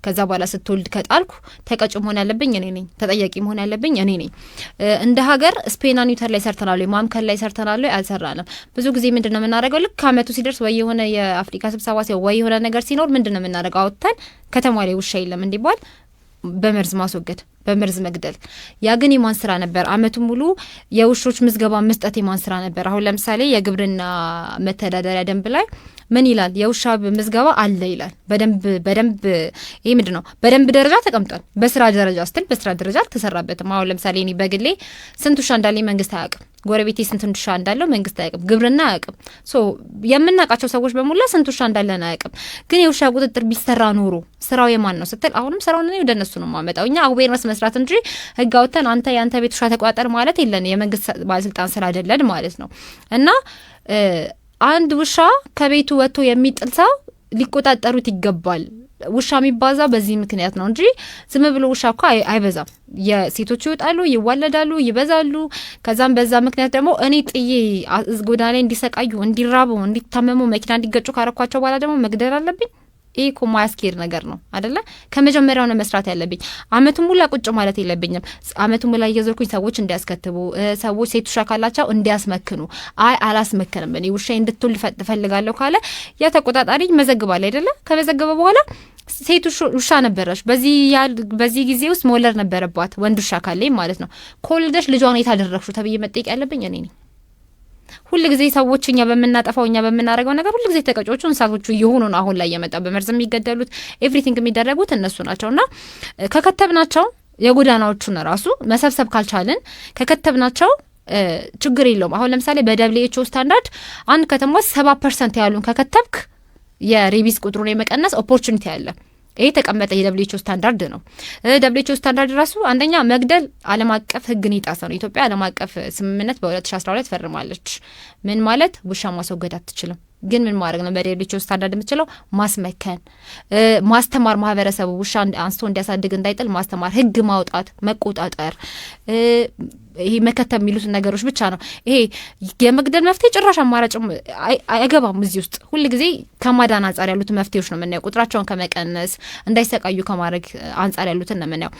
ከዛ በኋላ ስትወልድ ከጣልኩ ተቀጭ መሆን ያለብኝ እኔ ነኝ፣ ተጠያቂ መሆን ያለብኝ እኔ ነኝ። እንደ ሀገር ስፔና ኒውተር ላይ ሰርተናል፣ ማምከል ላይ ሰርተናል፣ አልሰራንም። ብዙ ጊዜ ምንድነው የምናደርገው? ልክ አመቱ ሲደርስ ወይ የሆነ የአፍሪካ ስብሰባ ሲሆን ወይ የሆነ ነገር ሲኖር ምንድነው የምናደርገው? አውጥተን ከተማ ላይ ውሻ የለም እንዲባል በመርዝ ማስወገድ፣ በመርዝ መግደል። ያ ግን የማን ስራ ነበር? አመቱ ሙሉ የውሾች ምዝገባ መስጠት የማን ስራ ነበር? አሁን ለምሳሌ የግብርና መተዳደሪያ ደንብ ላይ ምን ይላል? የውሻ ምዝገባ አለ ይላል። በደንብ ይሄ ምንድነው? በደንብ ደረጃ ተቀምጧል። በስራ ደረጃ ስትል በስራ ደረጃ አልተሰራበትም። አሁን ለምሳሌ እኔ በግሌ ስንት ውሻ እንዳለኝ መንግስት አያውቅም። ጎረቤቴ ስንት ውሻ እንዳለው መንግስት አያውቅም። ግብርና አያውቅም። የምናውቃቸው ሰዎች በሙላ ስንት ውሻ እንዳለን አያውቅም። ግን የውሻ ቁጥጥር ቢሰራ ኖሮ ስራው የማን ነው ስትል አሁንም ስራውን እኔ ወደ እነሱ ነው የማመጣው። እኛ አዌርነስ መስራት እንጂ ህግ አውጥተን አንተ ያንተ ቤት ውሻ ተቆጣጠር ማለት የለን። የመንግስት ባለስልጣን ስራ አይደለን ማለት ነው። እና አንድ ውሻ ከቤቱ ወጥቶ የሚጥል ሰው ሊቆጣጠሩት ይገባል። ውሻ የሚባዛ በዚህ ምክንያት ነው እንጂ ዝም ብሎ ውሻ እኮ አይበዛም። የሴቶች ይወጣሉ፣ ይዋለዳሉ፣ ይበዛሉ። ከዛም በዛ ምክንያት ደግሞ እኔ ጥዬ ጎዳና ላይ እንዲሰቃዩ፣ እንዲራቡ፣ እንዲታመሙ፣ መኪና እንዲገጩ ካረኳቸው በኋላ ደግሞ መግደል አለብኝ? ይሄ እኮ ማያስኬድ ነገር ነው አይደለ? ከመጀመሪያው ነው መስራት ያለብኝ። አመቱን ሙላ ቁጭ ማለት የለብኝም። አመቱን ሙላ እየዞርኩኝ ሰዎች እንዲያስከትቡ፣ ሰዎች ሴት ውሻ ካላቸው እንዲያስመክኑ። አይ አላስመክንም እኔ ውሻ እንድትወልድ እፈልጋለሁ ካለ ያ ተቆጣጣሪ ይመዘግባል አይደለ? ከመዘገበ በኋላ ሴት ውሻ ነበረች፣ በዚህ ጊዜ ውስጥ መውለድ ነበረባት፣ ወንድ ውሻ ካለኝ ማለት ነው። ከወለደች ልጇን የታደረግሽው ተብዬ መጠየቅ ያለብኝ እኔ ነኝ። ሁሉ ጊዜ ሰዎች እኛ በምናጠፋው እኛ በምናደርገው ነገር ሁሉ ጊዜ ተቀጮቹ እንስሳቶቹ እየሆኑ ነው። አሁን ላይ የመጣ በመርዝ የሚገደሉት ኤቭሪቲንግ የሚደረጉት እነሱ ናቸውና ከከተብናቸው የጎዳናዎቹን ራሱ መሰብሰብ ካልቻልን ከከተብናቸው ችግር የለውም። አሁን ለምሳሌ በደብሊውኤችኦ ስታንዳርድ አንድ ከተማ 70% ያሉን ከከተብክ የሬቢስ ቁጥሩን የመቀነስ ኦፖርቹኒቲ አለ። ይሄ ተቀመጠ የደብሊውኤችኦ ስታንዳርድ ነው። ደብሊውኤችኦ ስታንዳርድ ራሱ አንደኛ መግደል ዓለም አቀፍ ሕግን ይጣሳ ነው። ኢትዮጵያ ዓለም አቀፍ ስምምነት በ2012 ፈርማለች። ምን ማለት? ውሻ ማስወገድ አትችልም። ግን ምን ማድረግ ነው? በደብሊውኤችኦ ስታንዳርድ የምትችለው ማስመከን፣ ማስተማር፣ ማህበረሰቡ ውሻ አንስቶ እንዲያሳድግ እንዳይጥል ማስተማር፣ ሕግ ማውጣት፣ መቆጣጠር፣ ይሄ መከተብ የሚሉት ነገሮች ብቻ ነው። ይሄ የመግደል መፍትሄ ጭራሽ አማራጭም አይገባም እዚህ ውስጥ። ሁል ጊዜ ከማዳን አንጻር ያሉት መፍትሄዎች ነው የምናየው። ቁጥራቸውን ከመቀነስ እንዳይሰቃዩ ከማድረግ አንጻር ያሉትን ነው የምናየው።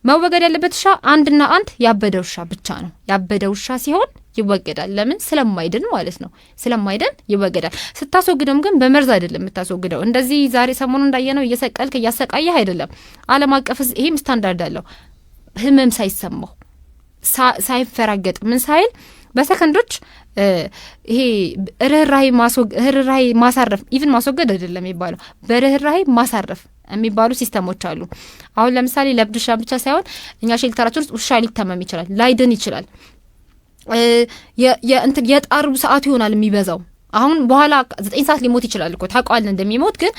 መወገድ ያለበት ውሻ አንድና አንድ ያበደ ውሻ ብቻ ነው። ያበደ ውሻ ሲሆን ይወገዳል። ለምን? ስለማይድን ማለት ነው። ስለማይድን ይወገዳል። ስታስወግደውም ግን በመርዝ አይደለም የምታስወግደው። እንደዚህ ዛሬ ሰሞኑን እንዳየነው እየሰቀልክ እያሰቃየህ አይደለም። ዓለም አቀፍ ይሄም ስታንዳርድ አለው። ህመም ሳይሰማው ሳይፈራገጥ ምን ሳይል በሰከንዶች ይሄ ርህራሄ ማሳረፍ ኢቭን ማስወገድ አይደለም የሚባለው፣ በርህራሄ ማሳረፍ የሚባሉ ሲስተሞች አሉ። አሁን ለምሳሌ ለብድ ውሻ ብቻ ሳይሆን እኛ ሼልተራችን ውስጥ ውሻ ሊታመም ይችላል፣ ላይድን ይችላል። የጣሩ ሰዓቱ ይሆናል የሚበዛው። አሁን በኋላ 9 ሰዓት ሊሞት ይችላል እኮ ታውቀዋለህ እንደሚሞት። ግን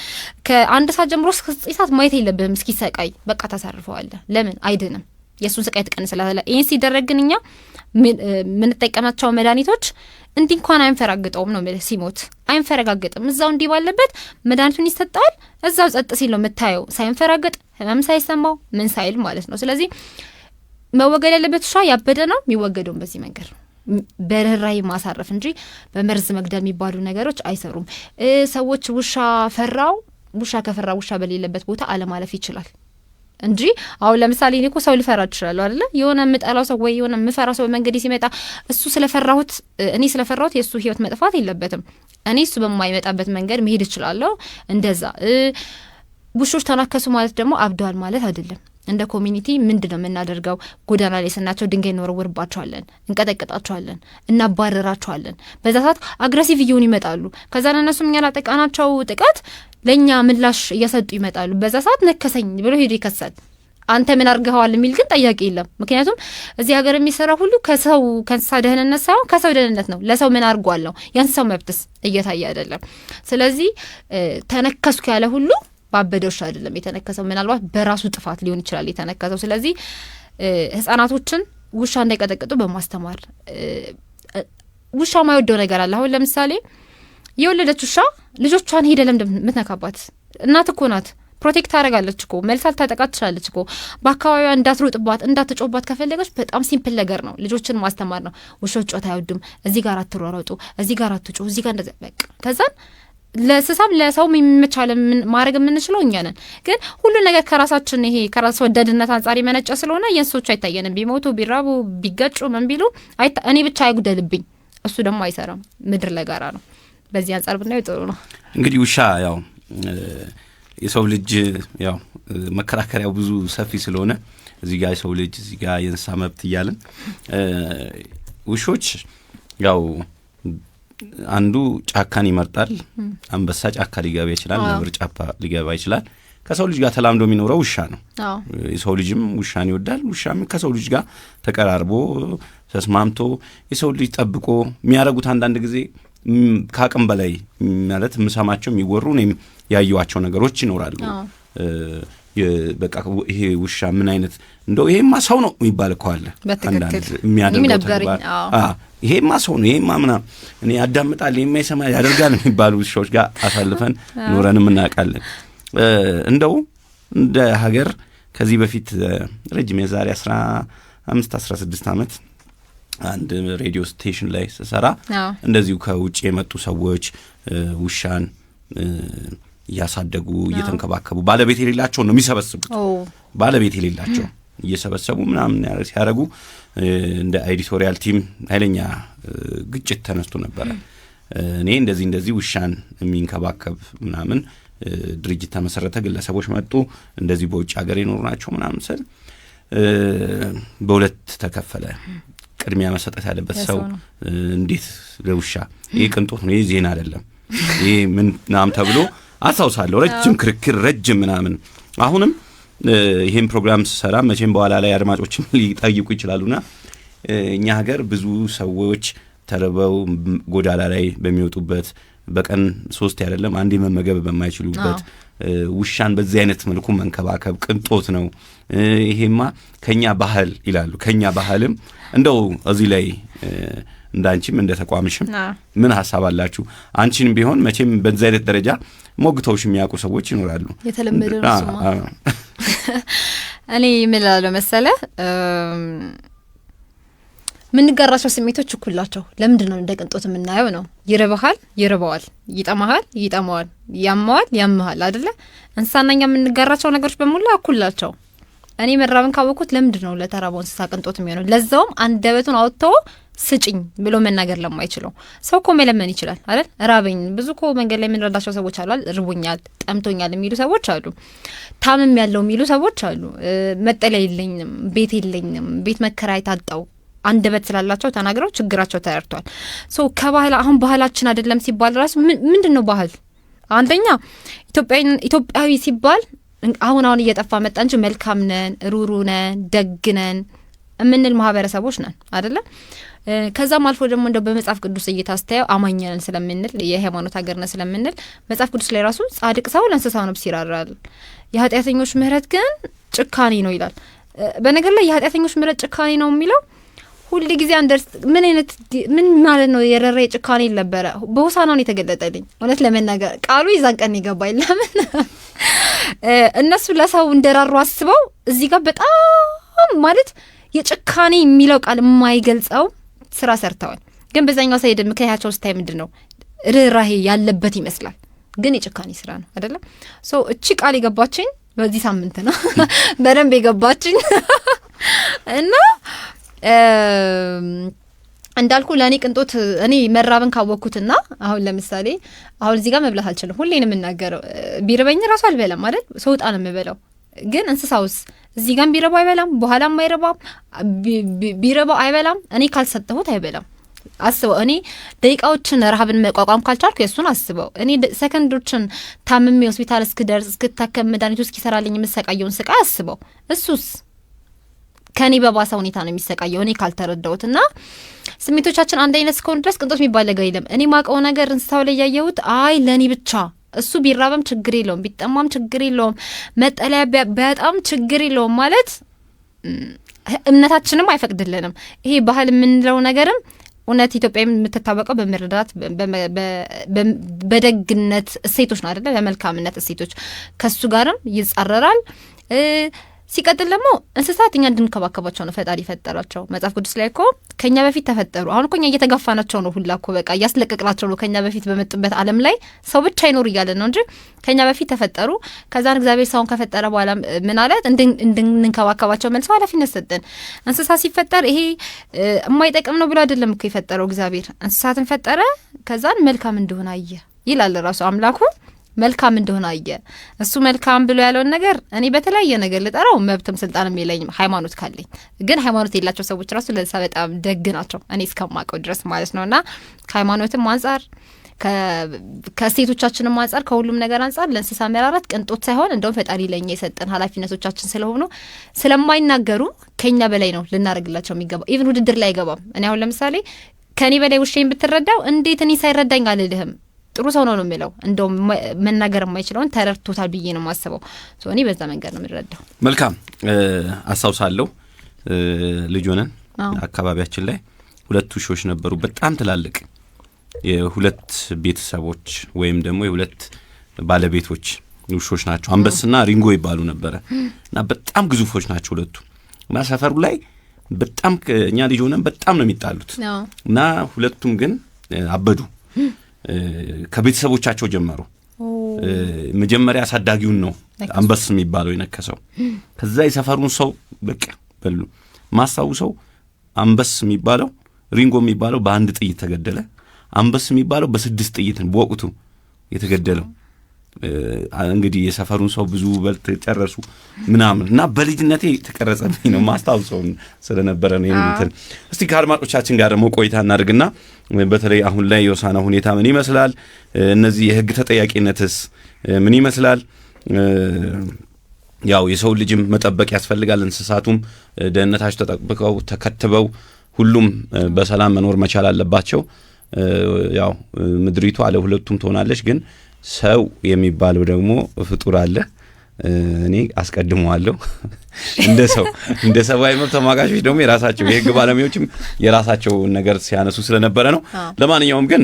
ከ1 ሰዓት ጀምሮ እስከ 9 ሰዓት ማየት የለብህም እስኪሰቃይ። በቃ ታሳርፈዋለህ። ለምን? አይድንም። የሱን ስቃይ ትቀንስላለ። ይሄን ሲደረግ ግን እኛ ምንጠቀማቸው መድኃኒቶች እንዲህ እንኳን አይንፈራግጠውም ነው። ሲሞት አይንፈረጋግጥም። እዛው እንዲህ ባለበት መድኃኒቱን ይሰጣል። እዛው ጸጥ ሲል ነው የምታየው፣ ሳይንፈራግጥ ህመም ሳይሰማው ምን ሳይል ማለት ነው። ስለዚህ መወገድ ያለበት ውሻ ያበደ ነው። የሚወገደውም በዚህ መንገድ ነው፣ በርህራሄ ማሳረፍ እንጂ በመርዝ መግደል የሚባሉ ነገሮች አይሰሩም። ሰዎች ውሻ ከፈራ ውሻ በሌለበት ቦታ አለማለፍ ይችላል እንጂ አሁን ለምሳሌ እኔ እኮ ሰው ልፈራ እችላለሁ አይደለ? የሆነ የምጠላው ሰው ወይ የሆነ የምፈራ ሰው መንገዴ ሲመጣ እኔ ስለፈራሁት የእሱ ህይወት መጥፋት የለበትም። እኔ እሱ በማይመጣበት መንገድ መሄድ እችላለሁ። እንደዛ ውሾች ተናከሱ ማለት ደግሞ አብደዋል ማለት አይደለም። እንደ ኮሚኒቲ ምንድነው የምናደርገው? ጎዳና ላይ ስናቸው ድንጋይ እንወረውርባቸዋለን፣ እንቀጠቅጣቸዋለን፣ እናባረራቸዋለን። በዛ ሰዓት አግሬሲቭ እየሆኑ ይመጣሉ። ከዛ እነሱም እኛ ላጠቃናቸው ጥቃት ለኛ ምላሽ እየሰጡ ይመጣሉ። በዛ ሰዓት ነከሰኝ ብሎ ሄዶ ይከሳል። አንተ ምን አርገኸዋል የሚል ግን ጠያቂ የለም። ምክንያቱም እዚህ ሀገር የሚሰራ ሁሉ ከእንስሳ ደህንነት ሳይሆን ከሰው ደህንነት ነው። ለሰው ምን አርጓል ነው። የእንስሳው መብትስ እየታየ አይደለም። ስለዚህ ተነከስኩ ያለ ሁሉ ባበደ ውሻ አይደለም የተነከሰው፣ ምናልባት በራሱ ጥፋት ሊሆን ይችላል የተነከሰው። ስለዚህ ህጻናቶችን ውሻ እንዳይቀጠቅጡ በማስተማር ውሻ ማይወደው ነገር አለ። አሁን ለምሳሌ የወለደች ውሻ ልጆቿን ሄደ ለምን ምትነካባት? እናት እኮ ናት። ፕሮቴክት ታደርጋለች እኮ፣ መልሳ ልታጠቃት ትችላለች እኮ። በአካባቢዋ እንዳትሮጥባት እንዳትጮባት ከፈለገች በጣም ሲምፕል ነገር ነው፣ ልጆችን ማስተማር ነው። ውሾች ጮት አይወዱም፣ እዚህ ጋር አትሯሯጡ፣ እዚህ ጋር አትጮ፣ እዚህ ጋር እንደዚህ በቃ። ከዛን ለስሳም ለሰው የሚመቻለ ማድረግ የምንችለው እኛ ነን። ግን ሁሉ ነገር ከራሳችን ይሄ ከራስ ወዳድነት አንጻር የመነጨ ስለሆነ የእንስሶች አይታየንም። ቢሞቱ ቢራቡ ቢገጩ ምን ቢሉ እኔ ብቻ አይጉደልብኝ፣ እሱ ደግሞ አይሰራም። ምድር ለጋራ ነው። በዚህ አንጻር ብናየው ጥሩ ነው። እንግዲህ ውሻ ያው የሰው ልጅ ያው መከራከሪያው ብዙ ሰፊ ስለሆነ እዚህ ጋር የሰው ልጅ እዚህ ጋር የእንስሳ መብት እያለን ውሾች ያው አንዱ ጫካን ይመርጣል። አንበሳ ጫካ ሊገባ ይችላል፣ ነብር ጫካ ሊገባ ይችላል። ከሰው ልጅ ጋር ተላምዶ የሚኖረው ውሻ ነው። የሰው ልጅም ውሻን ይወዳል። ውሻም ከሰው ልጅ ጋር ተቀራርቦ ተስማምቶ የሰው ልጅ ጠብቆ የሚያደርጉት አንዳንድ ጊዜ ከአቅም በላይ ማለት የምሰማቸው የሚወሩ እኔም ያየኋቸው ነገሮች ይኖራሉ። በቃ ይሄ ውሻ ምን አይነት እንደው ይሄማ ሰው ነው የሚባል እኮ አለ። አንዳንድ የሚያደርገው ተግባር ይሄማ ሰው ነው ይሄማ ምናምን እኔ ያዳምጣል ይሄማ ይሰማል ያደርጋል የሚባሉ ውሾች ጋር አሳልፈን ኖረንም እናውቃለን። እንደው እንደ ሀገር ከዚህ በፊት ረጅም የዛሬ 15-16 ዓመት አንድ ሬዲዮ ስቴሽን ላይ ስሰራ እንደዚሁ ከውጭ የመጡ ሰዎች ውሻን እያሳደጉ እየተንከባከቡ ባለቤት የሌላቸው ነው የሚሰበስቡት። ባለቤት የሌላቸው እየሰበሰቡ ምናምን ሲያደርጉ እንደ ኤዲቶሪያል ቲም ኃይለኛ ግጭት ተነስቶ ነበረ። እኔ እንደዚህ ውሻን የሚንከባከብ ምናምን ድርጅት ተመሰረተ፣ ግለሰቦች መጡ፣ እንደዚህ በውጭ ሀገር የኖሩ ናቸው ምናምን ስል በሁለት ተከፈለ። ቅድሚያ መሰጠት ያለበት ሰው እንዴት ለውሻ ይሄ ቅንጦት ነው፣ ይሄ ዜና አይደለም፣ ይሄ ምናምን ተብሎ አስታውሳለሁ። ረጅም ክርክር ረጅም ምናምን። አሁንም ይሄን ፕሮግራም ስሰራ መቼም በኋላ ላይ አድማጮችም ሊጠይቁ ይችላሉና እኛ ሀገር ብዙ ሰዎች ተርበው ጎዳና ላይ በሚወጡበት በቀን 3 አይደለም አንዴ መመገብ በማይችሉበት ውሻን በዚህ አይነት መልኩ መንከባከብ ቅንጦት ነው፣ ይሄማ ከኛ ባህል ይላሉ። ከኛ ባህልም እንደው እዚህ ላይ እንዳንቺም እንደ ተቋምሽም ምን ሐሳብ አላችሁ? አንቺንም ቢሆን መቼም በዚህ አይነት ደረጃ ሞግተውሽ የሚያውቁ ሰዎች ይኖራሉ። የተለመደ ነው። እኔ ምን እላለሁ መሰለህ፣ ምንጋራቸው ስሜቶች እኩላቸው። ለምንድን ነው እንደ ቅንጦት የምናየው ነው? ይርበሃል፣ ይርበዋል፣ ይጠማሃል፣ ይጠማዋል፣ ያመዋል፣ ያመሃል አይደለ? እንስሳናኛ የምንጋራቸው ነገሮች በሙሉ እኩላቸው። እኔ መራብን ካወቅኩት ለምንድን ነው ለተራበው እንስሳ ቅንጦት የሚሆነው? ለዛውም አንደበቱን አውጥቶ ስጭኝ ብሎ መናገር ለማይችለው ሰው እኮ መለመን ይችላል አይደል? ራበኝ። ብዙ እኮ መንገድ ላይ የምንረዳቸው ሰዎች አሉ። ርቦኛል፣ ጠምቶኛል የሚሉ ሰዎች አሉ። ታምም ያለው የሚሉ ሰዎች አሉ። መጠለያ የለኝም፣ ቤት የለኝም፣ ቤት መከራየት አጣው። አንደበት ስላላቸው ተናግረው ችግራቸው ተረድቷል። ሶ ከባህል አሁን ባህላችን አይደለም ሲባል ራሱ ምንድን ነው ባህል? አንደኛ ኢትዮጵያዊ ሲባል አሁን እየጠፋ መጣ እንጂ መልካም ነን፣ ሩሩ ነን፣ ደግ ነን የምንል ማህበረሰቦች ነን አይደለ? ከዛም አልፎ ደግሞ እንደው በመጽሐፍ ቅዱስ እየታስተያው አማኝ ነን ስለምንል የሃይማኖት ሀገር ነን ስለምንል መጽሐፍ ቅዱስ ላይ ራሱ ጻድቅ ሰው ለእንስሳ ነፍስ ይራራል፣ የኃጢአተኞች ምህረት ግን ጭካኔ ነው ይላል። በነገር ላይ የኃጢአተኞች ምህረት ጭካኔ ነው የሚለው ሁሉ ጊዜ ምን ማለት ነው? የረረ ጭካኔ ነበረ በሆሳናው የተገለጠልኝ። እውነት ለመናገር ቃሉ ይዛን ቀን ይገባል። ለምን እነሱ ለሰው እንደራሩ አስበው እዚህ ጋር በጣም ማለት የጭካኔ የሚለው ቃል የማይገልጸው ስራ ሰርተዋል። ግን በዛኛው ሳይድ ምክንያታቸው ስታይ ምንድን ነው? ርህራሄ ያለበት ይመስላል፣ ግን የጭካኔ ስራ ነው አይደለም። ሶ እቺ ቃል የገባችኝ በዚህ ሳምንት ነው በደንብ የገባችኝ እና እንዳልኩ ለእኔ ቅንጦት እኔ መራብን ካወቅኩትና አሁን ለምሳሌ አሁን እዚህ ጋር መብላት አልችልም። ሁሌን የምናገረው ቢርበኝ ራሱ አልበላም ማለት ሰውጣ ነው የምበላው። ግን እንስሳውስ እዚህ ጋር ቢረባው አይበላም፣ በኋላም አይረባም፣ ቢረባው አይበላም። እኔ ካልሰጠሁት አይበላም። አስበው፣ እኔ ደቂቃዎችን ረሃብን መቋቋም ካልቻልኩ የእሱን አስበው። እኔ ሰከንዶችን ታምሜ ሆስፒታል እስክደርስ እስክታከም መድኃኒቱ እስኪሰራልኝ የምሰቃየውን ስቃይ አስበው። እሱስ ከኔ በባሰ ሁኔታ ነው የሚሰቃየው እኔ ካልተረዳሁት። እና ስሜቶቻችን አንድ አይነት እስከሆነ ድረስ ቅንጦት የሚባል ነገር የለም። እኔ ማውቀው ነገር እንስሳው ላይ ያየሁት ለእኔ ብቻ እሱ ቢራበም ችግር የለውም፣ ቢጠማም ችግር የለውም፣ መጠለያ በጣም ችግር የለውም ማለት እምነታችንም አይፈቅድልንም። ይሄ ባህል የምንለው ነገርም እውነት ኢትዮጵያ የምትታወቀው በመረዳት በደግነት እሴቶች ነው አይደለ? በመልካምነት እሴቶች ከሱ ጋርም ይጻረራል። ሲቀጥል ደግሞ እንስሳት እኛ እንድንከባከባቸው ነው ፈጣሪ ፈጠራቸው። መጽሐፍ ቅዱስ ላይ እኮ ከኛ በፊት ተፈጠሩ። አሁን እኮ እኛ እየተጋፋናቸው ነው ሁላ እኮ በቃ እያስለቀቅናቸው ነው። ከኛ በፊት በመጡበት ዓለም ላይ ሰው ብቻ ይኖር እያለ ነው እንጂ ከኛ በፊት ተፈጠሩ። ከዛን እግዚአብሔር ሰውን ከፈጠረ በኋላ ምን አለ? እንድንከባከባቸው መልሶ ኃላፊነት ሰጠን። እንስሳ ሲፈጠር ይሄ የማይጠቅም ነው ብሎ አይደለም እኮ የፈጠረው እግዚአብሔር። እንስሳትን ፈጠረ፣ ከዛን መልካም እንደሆነ አየ ይላል ራሱ አምላኩ። መልካም እንደሆነ አየ እሱ መልካም ብሎ ያለውን ነገር እኔ በተለያየ ነገር ልጠራው መብትም ስልጣንም የለኝም ሃይማኖት ካለኝ ግን ሃይማኖት የላቸው ሰዎች ራሱ ለዛ በጣም ደግ ናቸው እኔ እስከማውቀው ድረስ ማለት ነውና ከሃይማኖትም አንፃር ከሴቶቻችንም አንፃር ከሁሉም ነገር አንፃር ለእንስሳ መራራት ቅንጦት ሳይሆን እንደውም ፈጣሪ ለኛ የሰጠን ኃላፊነቶቻችን ስለሆኑ ስለማይናገሩ ከኛ በላይ ነው ልናረግላቸው የሚገባው ኢቭን ውድድር ላይ አይገባም እኔ አሁን ለምሳሌ ከኔ በላይ ውሼን ብትረዳው እንዴት እኔ ሳይረዳኝ አልልህም ጥሩ ሰው ነው የሚለው እንደውም መናገር የማይችለውን ተረድቶታል ብዬ ነው የማስበው እኔ በዛ መንገድ ነው የምረዳው መልካም አሳውሳለሁ ልጅ ሆነን አካባቢያችን ላይ 2 ውሾች ነበሩ በጣም ትላልቅ የሁለት ቤተሰቦች ወይም ደግሞ የሁለት ባለቤቶች ውሾች ናቸው አንበስና ሪንጎ ይባሉ ነበርና በጣም ግዙፎች ናቸው ሁለቱ እና ሰፈሩ ላይ በጣም እኛ ልጅ ሆነን በጣም ነው የሚጣሉት እና ሁለቱም ግን አበዱ ከቤተሰቦቻቸው ጀመሩ መጀመሪያ አሳዳጊውን ነው አንበስ የሚባለው የነከሰው ከዛ የሰፈሩን ሰው በቃ በሉ ማሳውሰው አንበስ የሚባለው ሪንጎ የሚባለው በአንድ ጥይት ተገደለ አንበስ የሚባለው በ6 ጥይት በወቅቱ የተገደለው እንግዲህ የሰፈሩን ሰው ብዙ በልት ጨረሱ ምናምን እና በልጅነቴ ተቀረጸብኝ ነው ማስታውሰው ስለነበረ ነው እንትን እስቲ ከአድማጮቻችን ጋር ደግሞ ቆይታ እናድርግና በተለይ አሁን ላይ የሆሳና ሁኔታ ምን ይመስላል እነዚህ የህግ ተጠያቂነትስ ምን ይመስላል ያው የሰው ልጅም መጠበቅ ያስፈልጋል እንስሳቱም ደህንነታቸው ተጠብቀው ተከትበው ሁሉም በሰላም መኖር መቻል አለባቸው ያው ምድሪቱ አለ ሁለቱም ትሆናለች ግን ሰው የሚባለው ደግሞ ፍጡር አለ እኔ አስቀድመዋለሁ እንደ ሰብአዊ መብት ተሟጋቾች ደግሞ የራሳቸው የህግ ባለሙያዎችም የራሳቸው ነገር ሲያነሱ ስለነበረ ነው ለማንኛውም ግን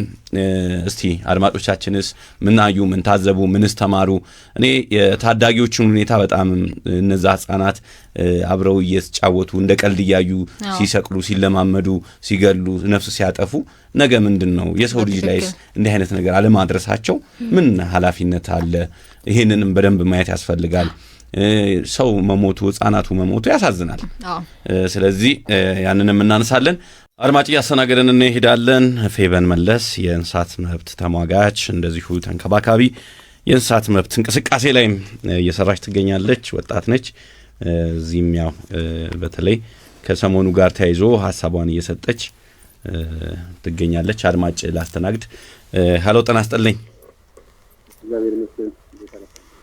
እስቲ አድማጮቻችንስ ምን አዩ ምን ታዘቡ ምንስ ተማሩ እኔ የታዳጊዎችን ሁኔታ በጣም እነዛ ህፃናት አብረው እየተጫወቱ እንደ ቀልድ እያዩ ሲሰቅሉ ሲለማመዱ ሲገሉ ነፍስ ሲያጠፉ ነገ ምንድነው የሰው ልጅ ላይስ እንዲህ አይነት ነገር አለማድረሳቸው ምን ኃላፊነት አለ ይሄንንም በደንብ ማየት ያስፈልጋል ሰው መሞቱ ህፃናቱ መሞቱ ያሳዝናል ስለዚህ ያንንም እናነሳለን አድማጭ ያሰናገደን እንሄዳለን ፌበን መለስ የእንስሳት መብት ተሟጋች እንደዚሁ ተንከባካቢ የእንስሳት መብት እንቅስቃሴ ላይ እየሰራች ትገኛለች ወጣት ነች እዚህም ያው በተለይ ከሰሞኑ ጋር ተያይዞ ሐሳቧን እየሰጠች ትገኛለች አድማጭ ላስተናግድ ሃሎ ጤና ይስጥልኝ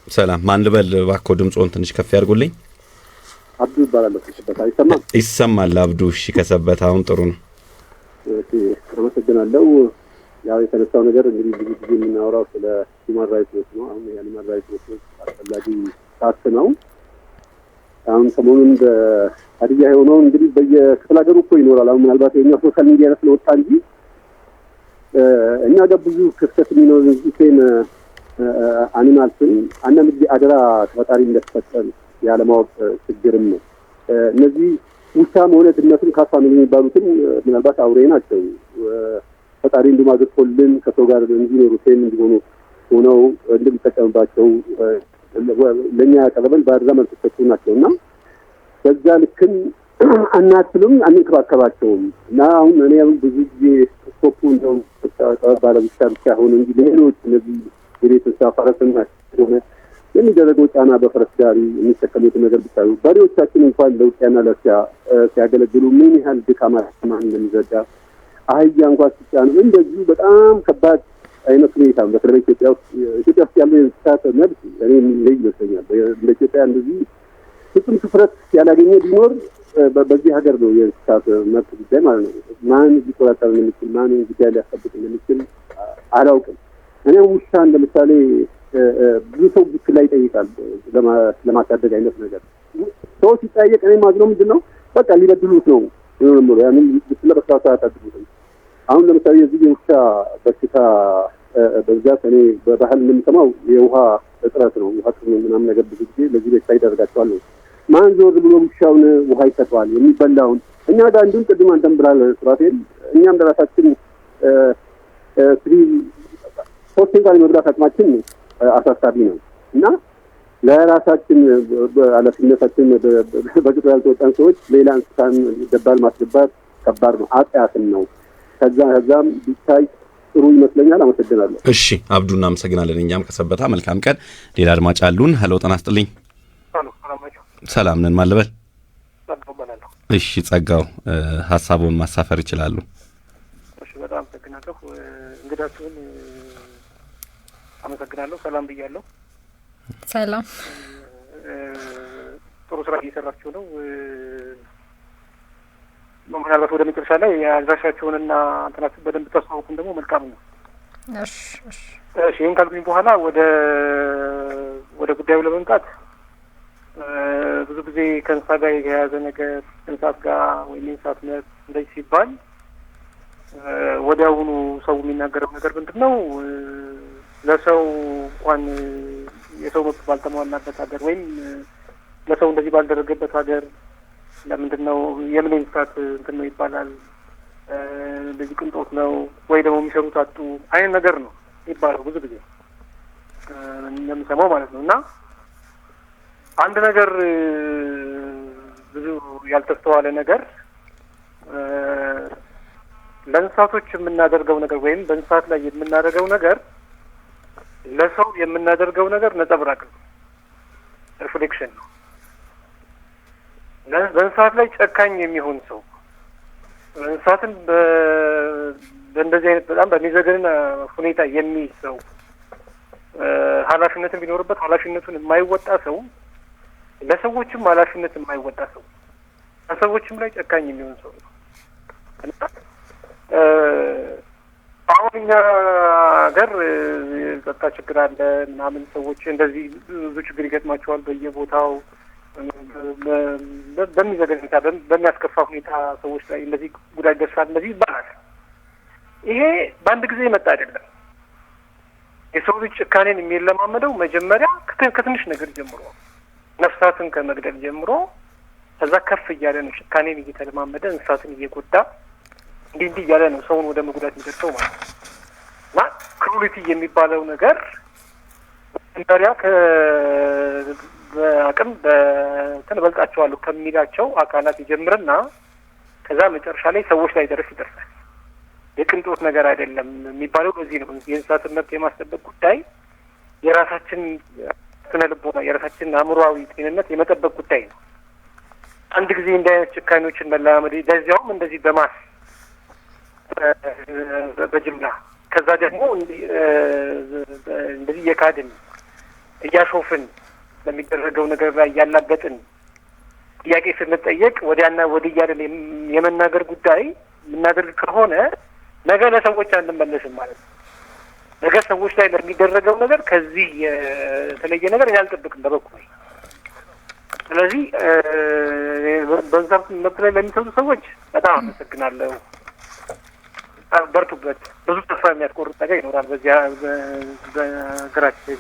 ሰላም ማን ልበል ባኮ ድምጾን ትንሽ ከፍ ያርጉልኝ አብዱ ይባላል ከሰበታ ይሰማል አብዱ እሺ ከሰበታ አሁን ጥሩ ነው እሺ አመሰግናለሁ ያው የተነሳው ነገር እንግዲህ ብዙ ጊዜ የምናወራው ስለ ሂውማን ራይትስ ነው አሁን የሂውማን ራይትስ አስፈላጊ ታስክ ነው አሁን ሰሞኑን በአዲያ የሆነው እንግዲህ በየክፍለ ሀገሩ እኮ ይኖራል አሁን ምናልባት የኛ ሶሻል ሚዲያ ላይ ስለወጣ እንጂ እኛ ጋር ብዙ ክፍተት የሚኖር እንትን አኒማልስን አንዳንድ ጊዜ አደራ ተፈጣሪ እንደተፈጠረ ያለማወቅ ችግርም ነው እነዚህ ውሻ መሆነ ድመቱን ካፋሚሊ የሚባሉትን ምናልባት አውሬ ናቸው ፈጣሪ እንደማገጥቶልን ከሰው ጋር እንዲኖሩ ሴም እንዲሆኑ ሆነው እንደሚጠቀምባቸው ለኛ ያቀረበን ባርዛ መልክቶች ናቸውና በዛ ልክም አናትሉም አንከባከባቸውም እና አሁን እኔ ብዙ ጊዜ ስቶፑ እንደው ባለ ብቻ ሆነ እንጂ ሌሎች እነዚህ የቤት እንስሳትን ሆነ የሚደረገው ጫና በፈረስ ጋሪ የሚተከሉት ነገር ብታዩ ባሪዎቻችን እንኳን ለውጥያና ለርሻ ሲያገለግሉ ምን ያህል ድካማቸው እንደሚዘጋ አህያ እንኳን ሲጫኑ እንደዚህ በጣም ከባድ አይነት ሁኔታ በተለይ ኢትዮጵያ ውስጥ ያለው የእንስሳት መብት እኔ ላይ ይመስለኛል በኢትዮጵያ እንደዚህ ፍጹም ትኩረት ያላገኘ ቢኖር በዚህ ሀገር ነው የእንስሳት መብት ጉዳይ ማለት ነው ማን ሊቆጣጠር እንደሚችል ማን ጉዳይ ሊያስጠብቅ እንደሚችል አላውቅም እኔ ውሻ እንደምሳሌ ብዙ ሰው ብቻ ላይ ይጠይቃል ለማሳደግ አይነት ነገር ሰው ሲጠይቅ እኔ ማዝነው ምንድነው በቃ ሊበድሉት ነው ነው ያንን ለበሳታ ታድጉት አሁን ለምሳሌ የዚህ ውሻ በሽታ በዛት እኔ በባህል የምንሰማው የውሃ እጥረት ነው ውሃ ምናምን ነገር ብዙ ጊዜ ለዚህ ቤት ሳይደረጋቸዋል ማን ዞር ብሎ ውሻውን ውሃ ይሰጣል የሚበላውን እኛ ጋር እንዱን ቅድም አንተም ብላል ስራቴል እኛም ለራሳችን ሶስት ጋር መብላት አቅማችን አሳሳቢ ነው እና ለራሳችን ኃላፊነታችን በቅጡ ያልተወጣን ሰዎች ሌላ እንስሳን ደባል ማስገባት ከባድ ነው አጥያትን ነው ከዛም ቢታይ ጥሩ ይመስለኛል። አመሰግናለሁ። እሺ አብዱ እናመሰግናለን። እኛም ከሰበታ መልካም ቀን። ሌላ አድማጭ አሉን። ሄሎ ጤና ይስጥልኝ። ሰላም ነን። ማለበል እሺ ጸጋው ሐሳቡን ማሳፈር ይችላሉ። እሺ በጣም አመሰግናለሁ። እንግዳችሁን አመሰግናለሁ። ሰላም ብያለሁ። ሰላም። ጥሩ ስራ እየሰራችሁ ነው። ምናልባት ወደ መጨረሻ ላይ አድራሻችሁንና እንትናችሁ በደንብ ተስፋውኩን ደግሞ መልካም ነው። እሺ እሺ እሺ ይሄን ካልኩኝ በኋላ ወደ ጉዳዩ ለመምጣት ብዙ ጊዜ ከእንስሳ ጋር የተያያዘ ነገር እንስሳት ጋር ወይም እንስሳት መብት እንደዚህ ሲባል ወዲያውኑ ሰው የሚናገረው ነገር ምንድን ነው? ለሰው እንኳን የሰው መብት ባልተሟላበት ሀገር ወይም ለሰው እንደዚህ ባልደረገበት ሀገር ለምንድን ነው የምን እንስሳት እንትን ነው ይባላል፣ እንደዚህ ቅንጦት ነው ወይ ደግሞ የሚሰሩት አጡ አይነት ነገር ነው ይባላል ብዙ ጊዜ እንደምሰማው ማለት ነው። እና አንድ ነገር ብዙ ያልተስተዋለ ነገር ለእንስሳቶች የምናደርገው ነገር ወይም በእንስሳት ላይ የምናደርገው ነገር ለሰው የምናደርገው ነገር ነጸብራቅ ነው፣ ሪፍሌክሽን ነው። በእንስሳት ላይ ጨካኝ የሚሆን ሰው እንስሳትን በእንደዚህ አይነት በጣም በሚዘገንን ሁኔታ የሚይዝ ሰው ኃላፊነትን ቢኖርበት ኃላፊነቱን የማይወጣ ሰው ለሰዎችም ኃላፊነት የማይወጣ ሰው ለሰዎችም ላይ ጨካኝ የሚሆን ሰው ነው። አሁን እኛ ሀገር የጸጥታ ችግር አለ ምናምን፣ ሰዎች እንደዚህ ብዙ ችግር ይገጥማቸዋል በየቦታው በሚዘገን ሁኔታ በሚያስከፋ ሁኔታ ሰዎች ላይ እንደዚህ ጉዳት ደርሳል እንደዚህ ይባላል። ይሄ በአንድ ጊዜ የመጣ አይደለም። የሰው ልጅ ጭካኔን የሚለማመደው መጀመሪያ ከትንሽ ነገር ጀምሮ ነፍሳትን ከመግደል ጀምሮ ከዛ ከፍ እያለ ነው ጭካኔን እየተለማመደ እንስሳትን እየጎዳ እንዲህ እያለ ነው ሰውን ወደ መጉዳት የሚደርሰው ማለት ነው። እና ክሩሊቲ የሚባለው ነገር መጀመሪያ በአቅም በተንበልጣቸዋለሁ ከሚላቸው አካላት ይጀምርና ከዛ መጨረሻ ላይ ሰዎች ላይ ይደርሳል። የቅንጦት ነገር አይደለም የሚባለው በዚህ ነው። የእንስሳትን መብት የማስጠበቅ ጉዳይ የራሳችን ስነ ልቦና የራሳችን አእምሮአዊ ጤንነት የመጠበቅ ጉዳይ ነው። አንድ ጊዜ እንዲህ አይነት ጭካኔዎችን መለማመድ ለዚያውም እንደዚህ በማስ በጅምላ ከዛ ደግሞ እንደዚህ የካድን እያሾፍን በሚደረገው ነገር ላይ ያላገጥን ጥያቄ ስንጠየቅ ወዲያና ወዲህ እያለን የመናገር ጉዳይ የምናደርግ ከሆነ ነገ ለሰዎች አንመለስም ማለት ነው። ነገ ሰዎች ላይ ለሚደረገው ነገር ከዚህ የተለየ ነገር እኔ አልጠብቅም በበኩሌ። ስለዚህ በእንስሳት መብት ላይ ለሚሰሩ ሰዎች በጣም አመሰግናለሁ። በርቱበት። ብዙ ተስፋ የሚያስቆርጥ ነገር ይኖራል በዚያ በሀገራችን።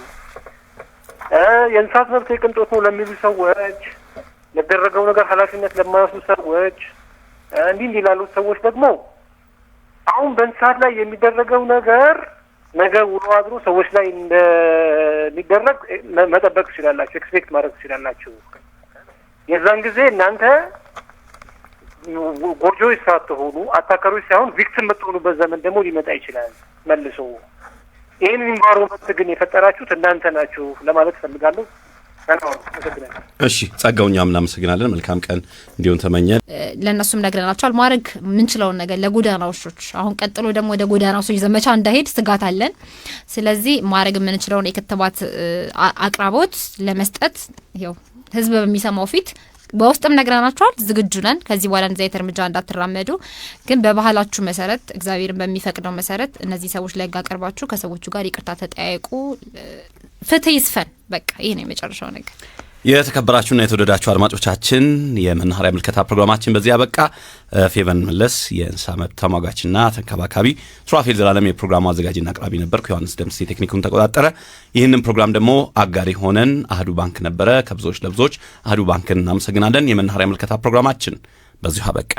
የእንስሳት መብት የቅንጦት ነው ለሚሉ ሰዎች፣ ለደረገው ነገር ኃላፊነት ለማይወስዱ ሰዎች፣ እንዲህ ላሉት ሰዎች ደግሞ አሁን በእንስሳት ላይ የሚደረገው ነገር ነገ ውሎ አድሮ ሰዎች ላይ እንደሚደረግ መጠበቅ ትችላላችሁ፣ ኤክስፔክት ማድረግ ትችላላችሁ። የዛን ጊዜ እናንተ ጎጆች ሳትሆኑ አታካሪዎች ሳይሆን ቪክቲም የምትሆኑበት ዘመን ደግሞ ሊመጣ ይችላል መልሶ። ይህን ኢንቫይሮመንት ግን የፈጠራችሁት እናንተ ናችሁ ለማለት እፈልጋለሁ። እሺ ጸጋው፣ እኛም እናመሰግናለን። መልካም ቀን እንዲሆን ተመኘን። ለእነሱም ነግረናቸዋል ማድረግ የምንችለውን ነገር ለጎዳና ውሾች። አሁን ቀጥሎ ደግሞ ወደ ጎዳና ውሾች ዘመቻ እንዳይሄድ ስጋት አለን። ስለዚህ ማድረግ የምንችለውን የክትባት አቅራቦት ለመስጠት ይኸው ህዝብ በሚሰማው ፊት በውስጥም ነግረናቸዋል። ዝግጁ ነን። ከዚህ በኋላ እንደዚህ አይነት እርምጃ እንዳትራመዱ፣ ግን በባህላችሁ መሰረት እግዚአብሔርን በሚፈቅደው መሰረት እነዚህ ሰዎች ላይ አቀርባችሁ ከሰዎቹ ጋር ይቅርታ ተጠያይቁ፣ ፍትህ ይስፈን። በቃ ይሄ ነው የመጨረሻው ነገር። የተከበራችሁና የተወደዳችሁ አድማጮቻችን የመናኸሪያ ምልከታ ፕሮግራማችን በዚህ ያበቃ። ፌቨን መለስ የእንስሳ መብት ተሟጋችና ተንከባካቢ፣ ሱራፌል ዘላለም የፕሮግራሙ አዘጋጅና አቅራቢ ነበርኩ። ዮሐንስ ደምስ ቴክኒኩን ተቆጣጠረ። ይህንን ፕሮግራም ደግሞ አጋሪ ሆነን አህዱ ባንክ ነበረ። ከብዙዎች ለብዙዎች አህዱ ባንክን እናመሰግናለን። የመናኸሪያ ምልከታ ፕሮግራማችን በዚሁ አበቃ።